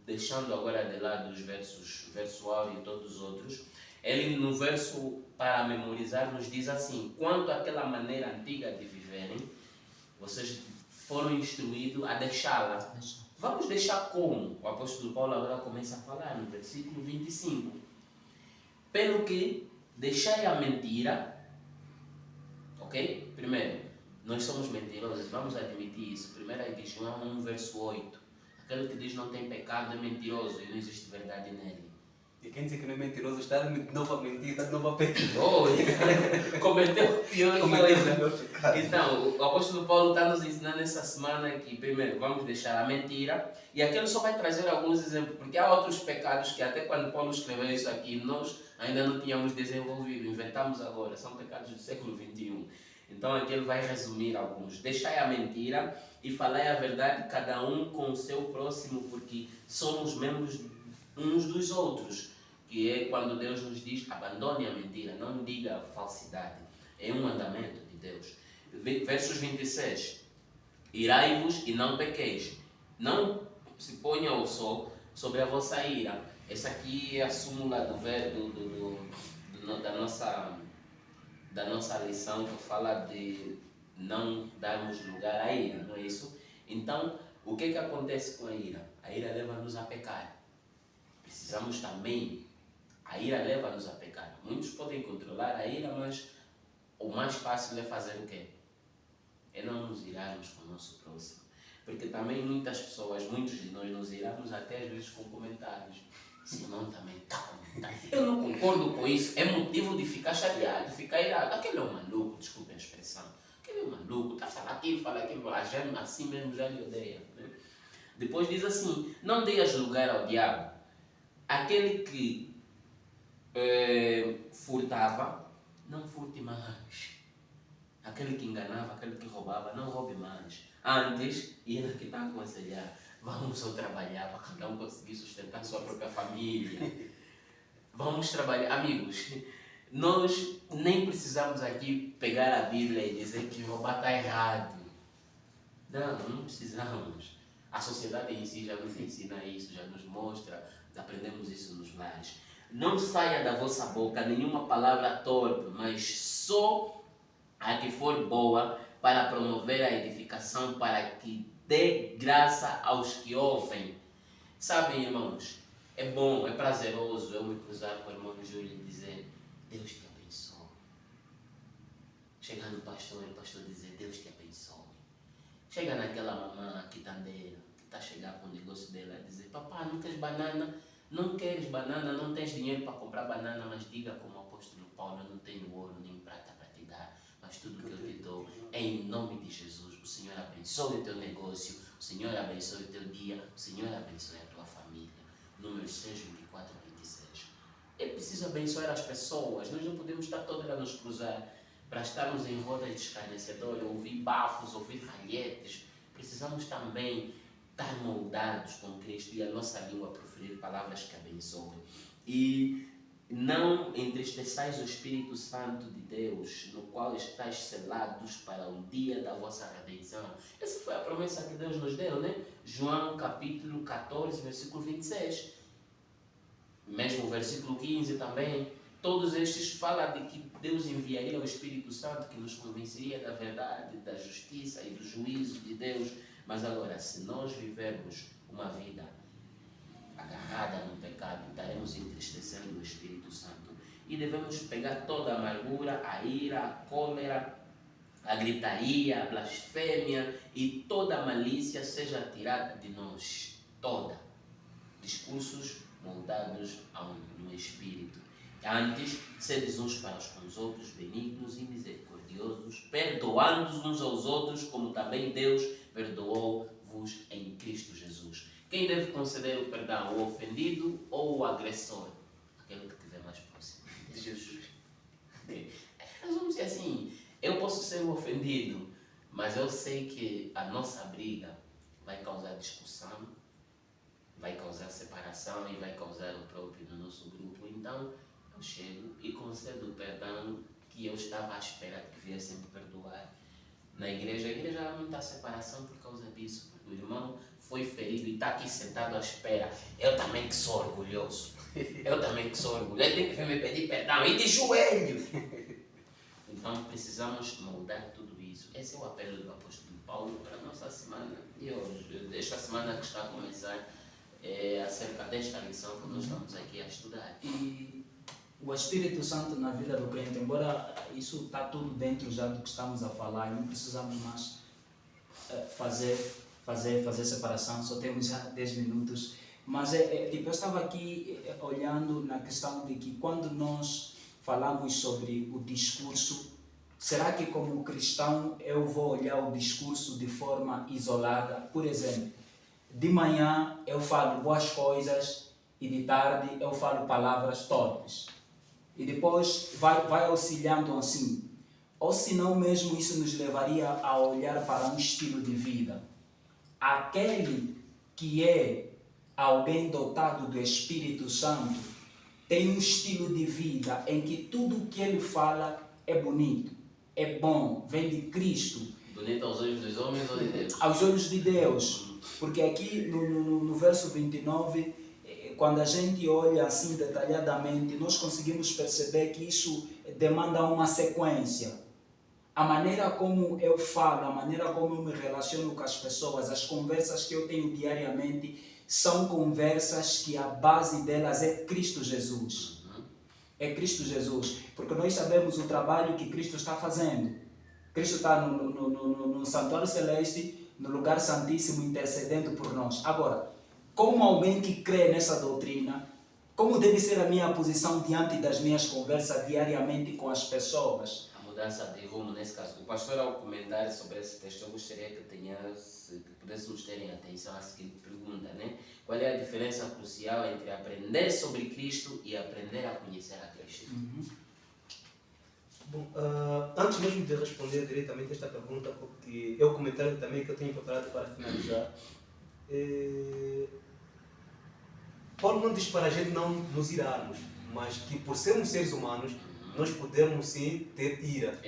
S3: deixando agora de lado os verso áureo e todos os outros, ele no verso para memorizar nos diz assim: quanto àquela maneira antiga de viverem, vocês foram instruídos a deixá-la. Vamos deixar como? O apóstolo Paulo agora começa a falar no versículo 25. Pelo que deixai a mentira, ok? Primeiro, nós somos mentirosos, vamos admitir isso. 1 de João 1, verso 8. Aquele que diz não tem pecado é mentiroso e não existe verdade nele.
S2: E quem diz que não é mentiroso está de novo a mentir, está de novo a pecar.
S3: Cometeu a pior coisa. Então, o apóstolo Paulo está nos ensinando essa semana que, primeiro, vamos deixar a mentira. E aqui ele só vai trazer alguns exemplos, porque há outros pecados que até quando Paulo escreveu isso aqui, nós ainda não tínhamos desenvolvido, inventamos agora, são pecados do século XXI. Então aqui ele vai resumir alguns. Deixai a mentira e falai a verdade, cada um com o seu próximo, porque somos membros uns dos outros. Que é quando Deus nos diz, abandone a mentira, não diga a falsidade. É um mandamento de Deus. Versos 26. Irai-vos e não pequeis. Não se ponha o sol sobre a vossa ira. Essa aqui é a súmula da nossa lição, que fala de não darmos lugar à ira, não é isso? Então, o que acontece com a ira? A ira leva-nos a pecar. Precisamos também, a ira leva-nos a pecar. Muitos podem controlar a ira, mas o mais fácil é fazer o quê? É não nos irarmos com o nosso próximo. Porque também muitas pessoas, muitos de nós nos iramos até às vezes com comentários. Simão também está comentando. Eu não concordo com isso. É motivo de ficar chateado, de ficar irado. Aquele é um maluco, desculpe a expressão. Aquele é um maluco, está falando aquilo, fala aquilo, assim mesmo já lhe odeia. Né? Depois diz assim, não deis lugar ao diabo. Aquele que furtava, não furte mais. Aquele que enganava, aquele que roubava, não roube mais. Antes, e ele que está a aconselhar, vamos só trabalhar para cada um conseguir sustentar sua própria família. Vamos trabalhar. Amigos, nós nem precisamos aqui pegar a Bíblia e dizer que roubar está errado. Não precisamos. A sociedade em si já nos ensina isso, já nos mostra, aprendemos isso nos lares. Não saia da vossa boca nenhuma palavra torpe, mas só a que for boa, para promover a edificação, para que dê graça aos que ouvem. Sabem, irmãos, é bom, é prazeroso eu me cruzar com o irmão Júlio e dizer, Deus te abençoe. Chegar no pastor e o pastor dizer, Deus te abençoe. Chega naquela mamã quitandeira, que está a chegar com o negócio dela e dizer, papá, não queres banana? Não queres banana, não tens dinheiro para comprar banana, mas diga como o apóstolo Paulo, eu não tenho ouro nem prata para te dar, mas tudo que eu te dou é em nome de Jesus. O Senhor abençoe o teu negócio, o Senhor abençoe o teu dia, o Senhor abençoe a tua família. Números 6, 24 a 26. É preciso abençoar as pessoas, nós não podemos estar todos a nos cruzar. para estarmos em roda de escarnecedor, ouvir bafos, ouvir ralhetes, precisamos também estar moldados com Cristo e a nossa língua proferir palavras que abençoem. E não entristeçais o Espírito Santo de Deus, no qual estáis selados para o dia da vossa redenção. Essa foi a promessa que Deus nos deu, né? João capítulo 14, versículo 26. Mesmo o versículo 15 também. Todos estes falam de que Deus enviaria o Espírito Santo que nos convenceria da verdade, da justiça e do juízo de Deus. Mas agora, se nós vivermos uma vida agarrada no pecado, estaremos entristecendo o Espírito Santo. E devemos pegar toda a amargura, a ira, a cólera, a gritaria, a blasfêmia e toda a malícia seja tirada de nós. Toda. Discursos moldados no Espírito. Antes, sedes uns para com os outros benignos e misericordiosos, perdoando-os uns aos outros, como também Deus perdoou-vos em Cristo Jesus. Quem deve conceder o perdão? O ofendido ou o agressor? Aquele que estiver mais próximo de Jesus. Vamos dizer assim, eu posso ser o ofendido, mas eu sei que a nossa briga vai causar discussão, vai causar separação e vai causar o próprio no nosso grupo. Então, eu chego e concedo o perdão que eu estava à espera de que viessem me perdoar. Na igreja, a igreja há muita separação por causa disso, porque o irmão foi ferido e está aqui sentado à espera. Eu também que sou orgulhoso. Eu também que sou orgulhoso. Ele tem que vir me pedir perdão e de joelho. Então precisamos moldar tudo isso. Esse é o apelo do apóstolo Paulo para a nossa semana de hoje. Esta semana que está a começar é acerca desta lição que nós estamos aqui a estudar.
S1: E o Espírito Santo na vida do crente, embora isso está tudo dentro já do que estamos a falar, não precisamos mais fazer separação, só temos já 10 minutos. Mas tipo, eu estava aqui olhando na questão de que quando nós falamos sobre o discurso, será que como cristão eu vou olhar o discurso de forma isolada? Por exemplo, de manhã eu falo boas coisas e de tarde eu falo palavras torpes. E depois vai auxiliando assim. Ou se não mesmo isso nos levaria a olhar para um estilo de vida. Aquele que é alguém dotado do Espírito Santo tem um estilo de vida em que tudo o que ele fala é bonito, é bom, vem de Cristo.
S3: Bonito aos olhos dos homens ou de Deus?
S1: Aos olhos de Deus. Porque aqui no verso 29, quando a gente olha assim detalhadamente, nós conseguimos perceber que isso demanda uma sequência. A maneira como eu falo, a maneira como eu me relaciono com as pessoas, as conversas que eu tenho diariamente, são conversas que a base delas é Cristo Jesus. É Cristo Jesus. Porque nós sabemos o trabalho que Cristo está fazendo. Cristo está no santuário celeste, no lugar santíssimo, intercedendo por nós. Agora, como alguém que crê nessa doutrina, como deve ser a minha posição diante das minhas conversas diariamente com as pessoas?
S3: A mudança de rumo, nesse caso. O pastor, ao comentar sobre esse texto, eu gostaria que pudéssemos terem atenção à seguinte pergunta, né? Qual é a diferença crucial entre aprender sobre Cristo e aprender a conhecer a Cristo?
S2: Bom, antes mesmo de responder diretamente esta pergunta, porque é o comentário também que eu tenho preparado para finalizar, Paulo não diz para a gente não nos irarmos, mas que por sermos seres humanos, nós podemos sim ter ira.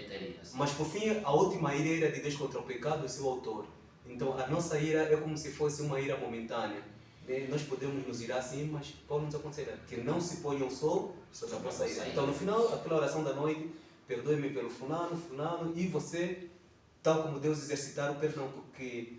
S2: Mas por fim, a última ira é a ira de Deus contra o pecado e seu autor. Então a nossa ira é como se fosse uma ira momentânea. Nós podemos nos irar sim, mas Paulo nos aconselha que não se ponha o sol sobre a nossa ira. Então no final, aquela oração da noite, perdoe-me pelo fulano, e você, tal como Deus exercitar o perdão, porque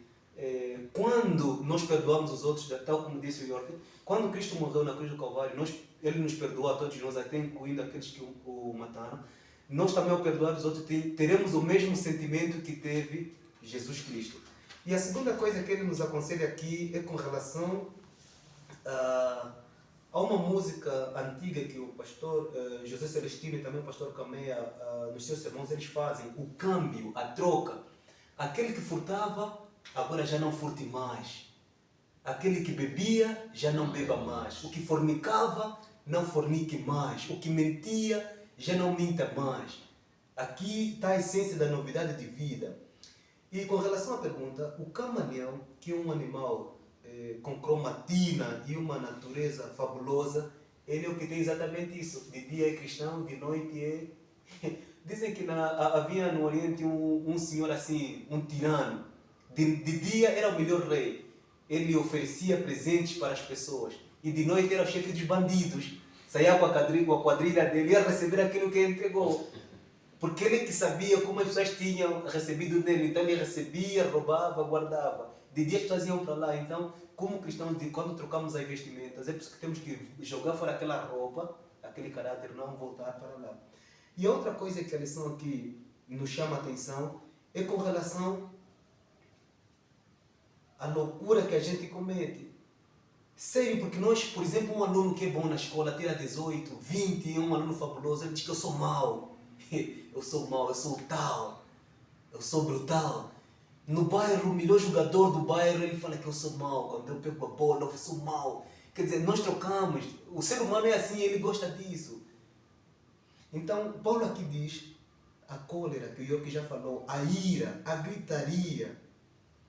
S2: quando nós perdoamos os outros, tal como disse o York, quando Cristo morreu na cruz do Calvário, Ele nos perdoou a todos nós, até incluindo aqueles que o mataram. Nós também, ao perdoar os outros, teremos o mesmo sentimento que teve Jesus Cristo. E a segunda coisa que ele nos aconselha aqui é com relação a uma música antiga que o pastor José Celestino e também o pastor Cameia, nos seus sermões, eles fazem o câmbio, a troca. Aquele que furtava, agora já não furte mais. Aquele que bebia, já não beba mais. O que fornicava, não fornique mais. O que mentia, já não minta mais. Aqui está a essência da novidade de vida. E com relação à pergunta, o camaleão, que é um animal com cromatina e uma natureza fabulosa, ele é o que tem exatamente isso. De dia é cristão, de noite é... Dizem que havia no Oriente um senhor assim, um tirano. De dia era o melhor rei. Ele oferecia presentes para as pessoas. E de noite era o chefe dos bandidos. Saía com a quadrilha dele e ia receber aquilo que ele entregou. Porque ele que sabia como as pessoas tinham recebido dele. Então ele recebia, roubava, guardava. De dia as pessoas iam para lá. Então, como cristãos, quando trocamos as vestimentas, é por isso que temos que jogar fora aquela roupa, aquele caráter, não voltar para lá. E a outra coisa que a lição aqui nos chama a atenção é com relação à loucura que a gente comete. Sério, porque nós, por exemplo, um aluno que é bom na escola, tira 18, 20, é um aluno fabuloso, ele diz que eu sou mau. Eu sou mau, eu sou tal, eu sou brutal. No bairro, o melhor jogador do bairro, ele fala que eu sou mau. Quando eu pego a bola, eu sou mau. Quer dizer, nós trocamos. O ser humano é assim, ele gosta disso. Então, Paulo aqui diz, a cólera, que o York já falou, a ira, a gritaria,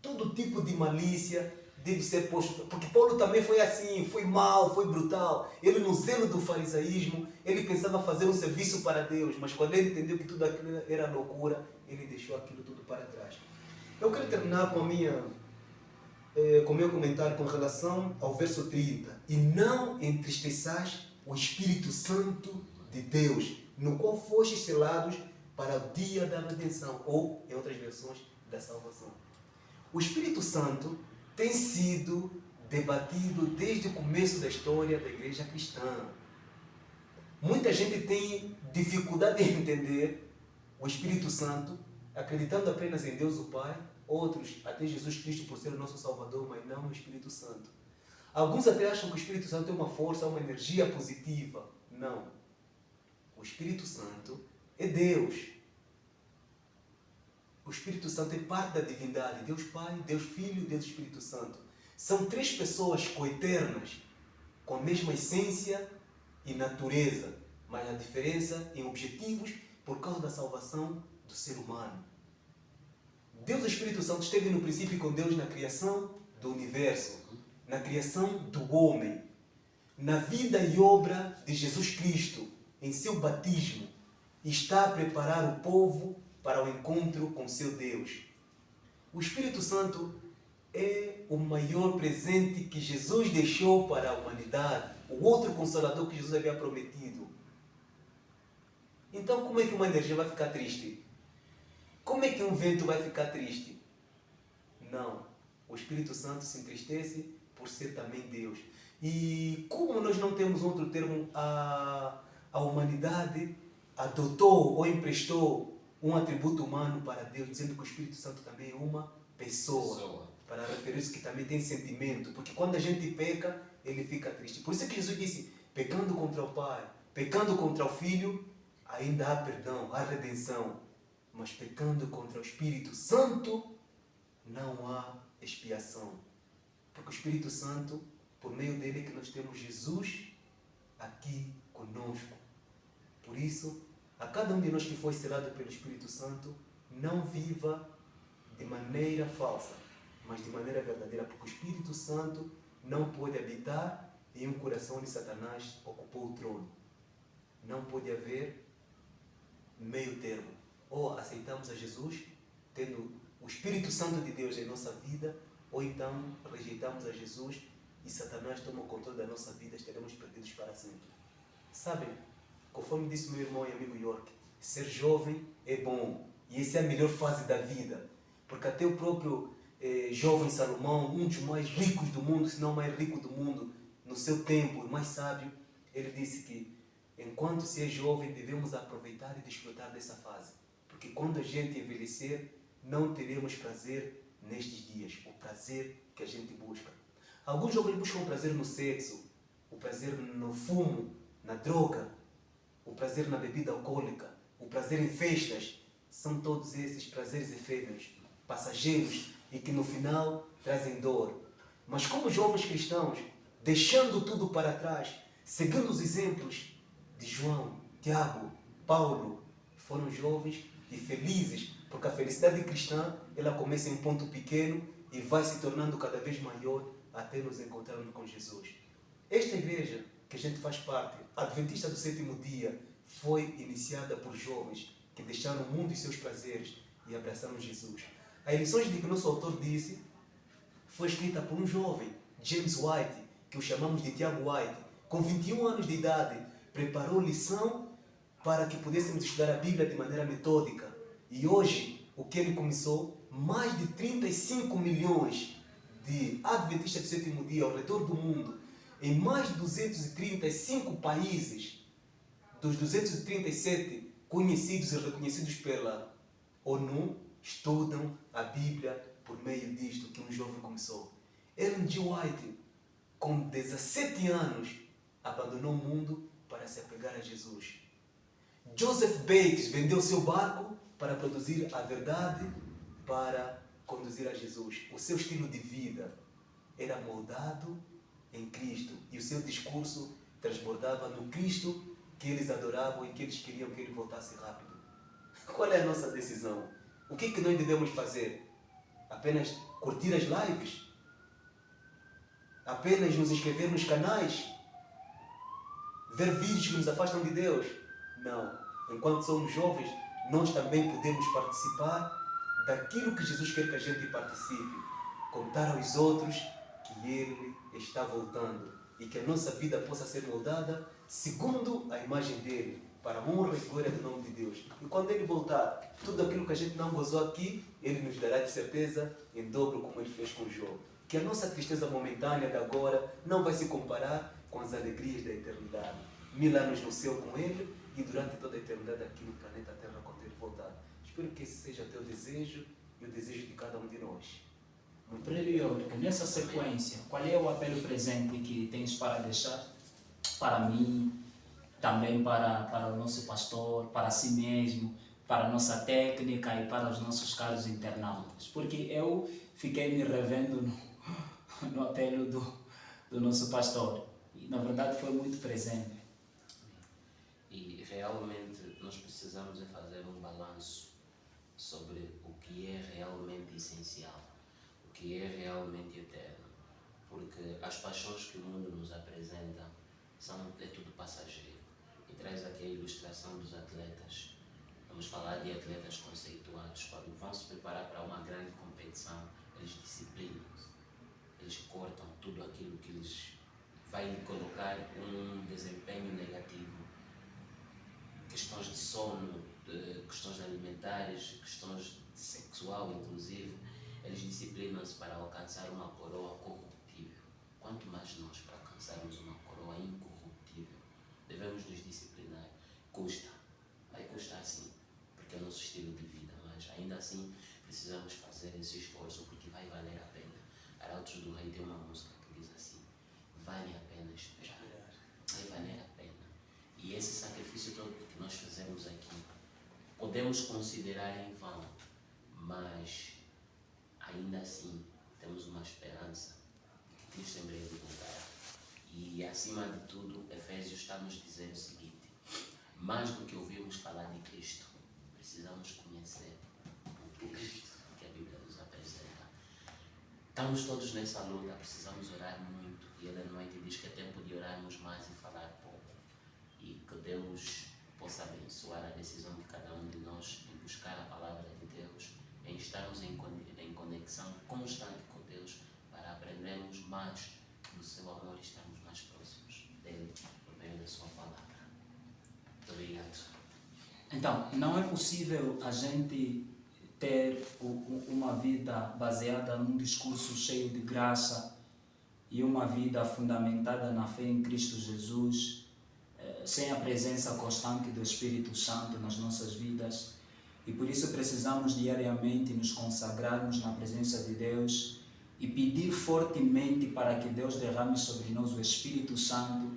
S2: todo tipo de malícia deve ser posto. Porque Paulo também foi assim, foi mau, foi brutal. Ele, no zelo do farisaísmo, ele pensava fazer um serviço para Deus, mas quando ele entendeu que tudo aquilo era loucura, ele deixou aquilo tudo para trás. Eu quero terminar com o meu comentário com relação ao verso 30. E não entristeçais o Espírito Santo de Deus, no qual fostes selados para o dia da redenção, ou, em outras versões, da salvação. O Espírito Santo tem sido debatido desde o começo da história da igreja cristã. Muita gente tem dificuldade em entender o Espírito Santo, acreditando apenas em Deus o Pai, outros até Jesus Cristo por ser o nosso Salvador, mas não o Espírito Santo. Alguns até acham que o Espírito Santo é uma força, uma energia positiva. Não. O Espírito Santo é Deus. O Espírito Santo é parte da divindade. Deus Pai, Deus Filho, Deus Espírito Santo. São três pessoas coeternas, com a mesma essência e natureza, mas a diferença em objetivos por causa da salvação do ser humano. Deus, o Espírito Santo, esteve no princípio com Deus na criação do universo, na criação do homem, na vida e obra de Jesus Cristo, em seu batismo, e está a preparar o povo para o encontro com seu Deus. O Espírito Santo é o maior presente que Jesus deixou para a humanidade, o outro consolador que Jesus havia prometido. Então, como é que uma energia vai ficar triste? Como é que um vento vai ficar triste? Não. O Espírito Santo se entristece por ser também Deus. E como nós não temos outro termo, a humanidade adotou ou emprestou um atributo humano para Deus, dizendo que o Espírito Santo também é uma pessoa. Para referir-se que também tem sentimento. Porque quando a gente peca, ele fica triste. Por isso que Jesus disse, pecando contra o Pai, pecando contra o Filho, ainda há perdão, há redenção. Mas pecando contra o Espírito Santo, não há expiação. Porque o Espírito Santo, por meio dele é que nós temos Jesus aqui conosco. Por isso, a cada um de nós que foi selado pelo Espírito Santo, não viva de maneira falsa, mas de maneira verdadeira, porque o Espírito Santo não pode habitar em um coração onde Satanás ocupou o trono. Não pode haver meio termo. Ou aceitamos a Jesus, tendo o Espírito Santo de Deus em nossa vida, ou então rejeitamos a Jesus e Satanás toma o controle da nossa vida, estaremos perdidos para sempre. Sabem, conforme disse meu irmão e amigo York, ser jovem é bom, e essa é a melhor fase da vida, porque até o próprio jovem Salomão, um dos mais ricos do mundo, se não o mais rico do mundo, no seu tempo, o mais sábio, ele disse que enquanto se é jovem, devemos aproveitar e desfrutar dessa fase. Porque quando a gente envelhecer, não teremos prazer nestes dias. O prazer que a gente busca. Alguns jovens buscam o prazer no sexo, o prazer no fumo, na droga, o prazer na bebida alcoólica, o prazer em festas. São todos esses prazeres efêmeros, passageiros e que no final trazem dor. Mas como jovens cristãos, deixando tudo para trás, seguindo os exemplos de João, Tiago, Paulo, foram jovens e felizes, porque a felicidade cristã, ela começa em um ponto pequeno e vai se tornando cada vez maior até nos encontrarmos com Jesus. Esta igreja que a gente faz parte, a Adventista do Sétimo Dia, foi iniciada por jovens que deixaram o mundo e seus prazeres e abraçaram Jesus. A lições de que nosso autor disse foi escrita por um jovem, James White, que o chamamos de Tiago White. Com 21 anos de idade, preparou lição para que pudéssemos estudar a Bíblia de maneira metódica. E hoje, o que ele começou, mais de 35 milhões de Adventistas do Sétimo Dia ao redor do mundo, em mais de 235 países, dos 237 conhecidos e reconhecidos pela ONU, estudam a Bíblia por meio disto que um jovem começou. Ellen G. White, com 17 anos, abandonou o mundo para se apegar a Jesus. Joseph Bates vendeu seu barco para produzir a verdade, para conduzir a Jesus. O seu estilo de vida era moldado em Cristo e o seu discurso transbordava no Cristo que eles adoravam e que eles queriam que ele voltasse rápido. Qual é a nossa decisão? O que nós devemos fazer? Apenas curtir as lives? Apenas nos inscrever nos canais? Ver vídeos que nos afastam de Deus? Não. Enquanto somos jovens, nós também podemos participar daquilo que Jesus quer que a gente participe. Contar aos outros que Ele está voltando e que a nossa vida possa ser moldada segundo a imagem dEle, para a honra e glória do nome de Deus. E quando Ele voltar, tudo aquilo que a gente não gozou aqui, Ele nos dará de certeza em dobro, como Ele fez com Jó. Que a nossa tristeza momentânea de agora não vai se comparar com as alegrias da eternidade. 1000 anos no céu com Ele e durante toda a eternidade aqui no planeta Terra quando Ele voltar. Espero que esse seja o teu desejo e o desejo de cada um de nós.
S1: Prior, nessa sequência, qual é o apelo presente que tens para deixar para mim, também para o nosso pastor, para si mesmo, para a nossa técnica e para os nossos caros internautas? Porque eu fiquei me revendo no apelo do nosso pastor e na verdade foi muito presente.
S3: E realmente nós precisamos de fazer um balanço sobre o que é realmente essencial, o que é realmente eterno, porque as paixões que o mundo nos apresenta é tudo passageiro. E traz aqui a ilustração dos atletas. Vamos falar de atletas conceituados. Quando vão se preparar para uma grande competição, eles disciplinam-se, eles cortam tudo aquilo que lhes vai colocar um desempenho negativo. Questões de sono, questões alimentares, questões sexual inclusive, eles disciplinam-se para alcançar uma coroa corruptível. Quanto mais nós para alcançarmos uma coroa incorruptível, devemos nos disciplinar. Custa, vai custar sim, porque é o nosso estilo de vida, mas ainda assim precisamos fazer esse esforço porque vai valer a pena. Arautos do Rei tem uma música que diz assim: vale a pena esperar, vai valer a pena. E esse sacrifício todo que nós fazemos aqui, podemos considerar em vão, mas ainda assim temos uma esperança de que Cristo em breve voltará. E acima de tudo, Efésios está nos dizendo o seguinte: mais do que ouvirmos falar de Cristo, precisamos conhecer o Cristo que a Bíblia nos apresenta. Estamos todos nessa luta, precisamos orar muito. E Ellen White diz que é tempo de orarmos mais e falar pouco. E que Deus possa abençoar a decisão de cada um de nós em buscar a palavra de Deus, em estarmos em conexão constante com Deus, para aprendermos mais do seu amor e estarmos mais próximos dele por meio da sua palavra. Muito obrigado.
S1: Então, não é possível a gente ter uma vida baseada num discurso cheio de graça e uma vida fundamentada na fé em Cristo Jesus, sem a presença constante do Espírito Santo nas nossas vidas. E por isso precisamos diariamente nos consagrarmos na presença de Deus e pedir fortemente para que Deus derrame sobre nós o Espírito Santo,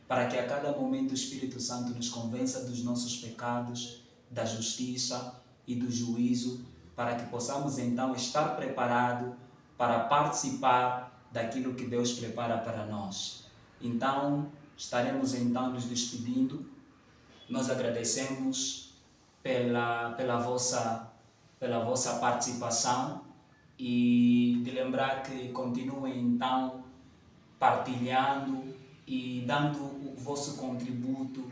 S1: para que a cada momento o Espírito Santo nos convença dos nossos pecados, da justiça e do juízo, para que possamos então estar preparados para participar daquilo que Deus prepara para nós. Então, estaremos então nos despedindo. Nós agradecemos pela vossa participação e de lembrar que continuem então partilhando e dando o vosso contributo,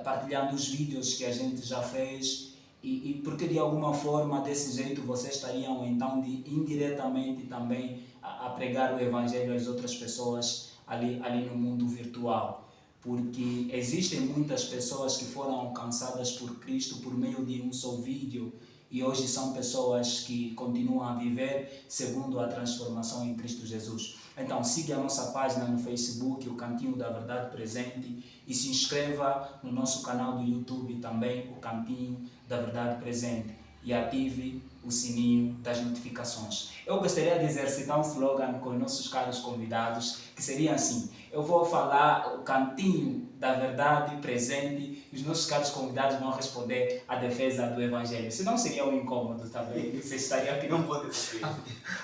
S1: partilhando os vídeos que a gente já fez e porque de alguma forma desse jeito vocês estariam então indiretamente também a pregar o Evangelho às outras pessoas ali no mundo virtual. Porque existem muitas pessoas que foram alcançadas por Cristo por meio de um só vídeo e hoje são pessoas que continuam a viver segundo a transformação em Cristo Jesus. Então siga a nossa página no Facebook, o Cantinho da Verdade Presente, e se inscreva no nosso canal do YouTube também, o Cantinho da Verdade Presente, e ative o sininho das notificações. Eu gostaria de exercitar um slogan com os nossos caros convidados, que seria assim: eu vou falar o Cantinho da Verdade Presente e os nossos caros convidados vão responder a defesa do Evangelho. Senão seria um incômodo também, você estaria aqui.
S2: Não pode ser.
S3: A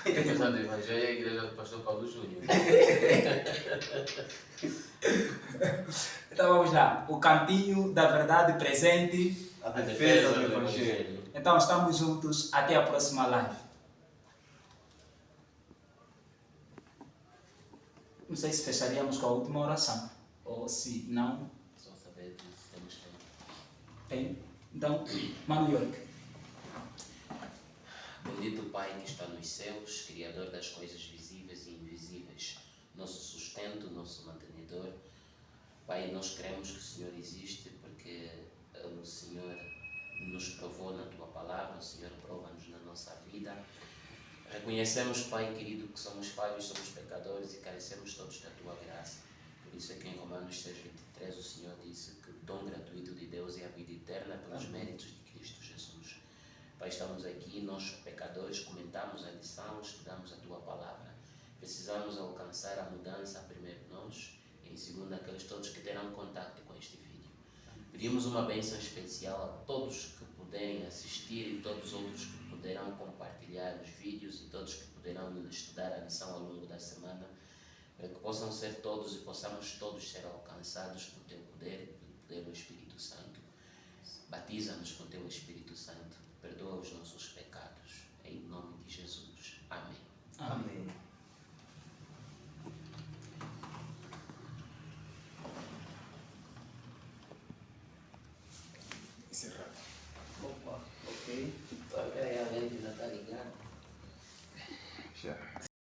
S3: defesa do Evangelho é a igreja do pastor Paulo Júnior.
S1: Então vamos lá, o Cantinho da Verdade Presente.
S2: A defesa do Evangelho.
S1: Então estamos juntos, até a próxima live. Não sei se fecharíamos com a última oração, ou se não.
S3: Só saber se temos tempo.
S1: Tem? Então, Mano York.
S3: Bendito Pai que está nos céus, Criador das coisas visíveis e invisíveis, nosso sustento, nosso mantenedor. Pai, nós cremos que o Senhor existe porque o Senhor nos provou na Tua Palavra, o Senhor prova-nos na nossa vida. Reconhecemos, Pai querido, que somos falhos, somos pecadores e carecemos todos da Tua graça. Por isso é que em Romanos 6,23 o Senhor disse que o dom gratuito de Deus é a vida eterna pelos méritos de Cristo Jesus. Pai, estamos aqui, nós pecadores, comentamos a lição, estudamos a Tua Palavra. Precisamos alcançar a mudança, primeiro nós, e em segundo aqueles todos que terão contato com este vídeo. Pedimos uma bênção especial a todos que puderem assistir e todos os outros que poderão compartilhar os vídeos e todos que poderão estudar a lição ao longo da semana, para que possam ser todos e possamos todos ser alcançados com o Teu poder, pelo poder do Espírito Santo. Batiza-nos com o Teu Espírito Santo, perdoa os nossos pecados, em nome de Jesus. Amém.
S2: Amém.
S1: Encerrado. Opa, ok.
S3: Olha aí, a gente já está ligado.
S2: Já.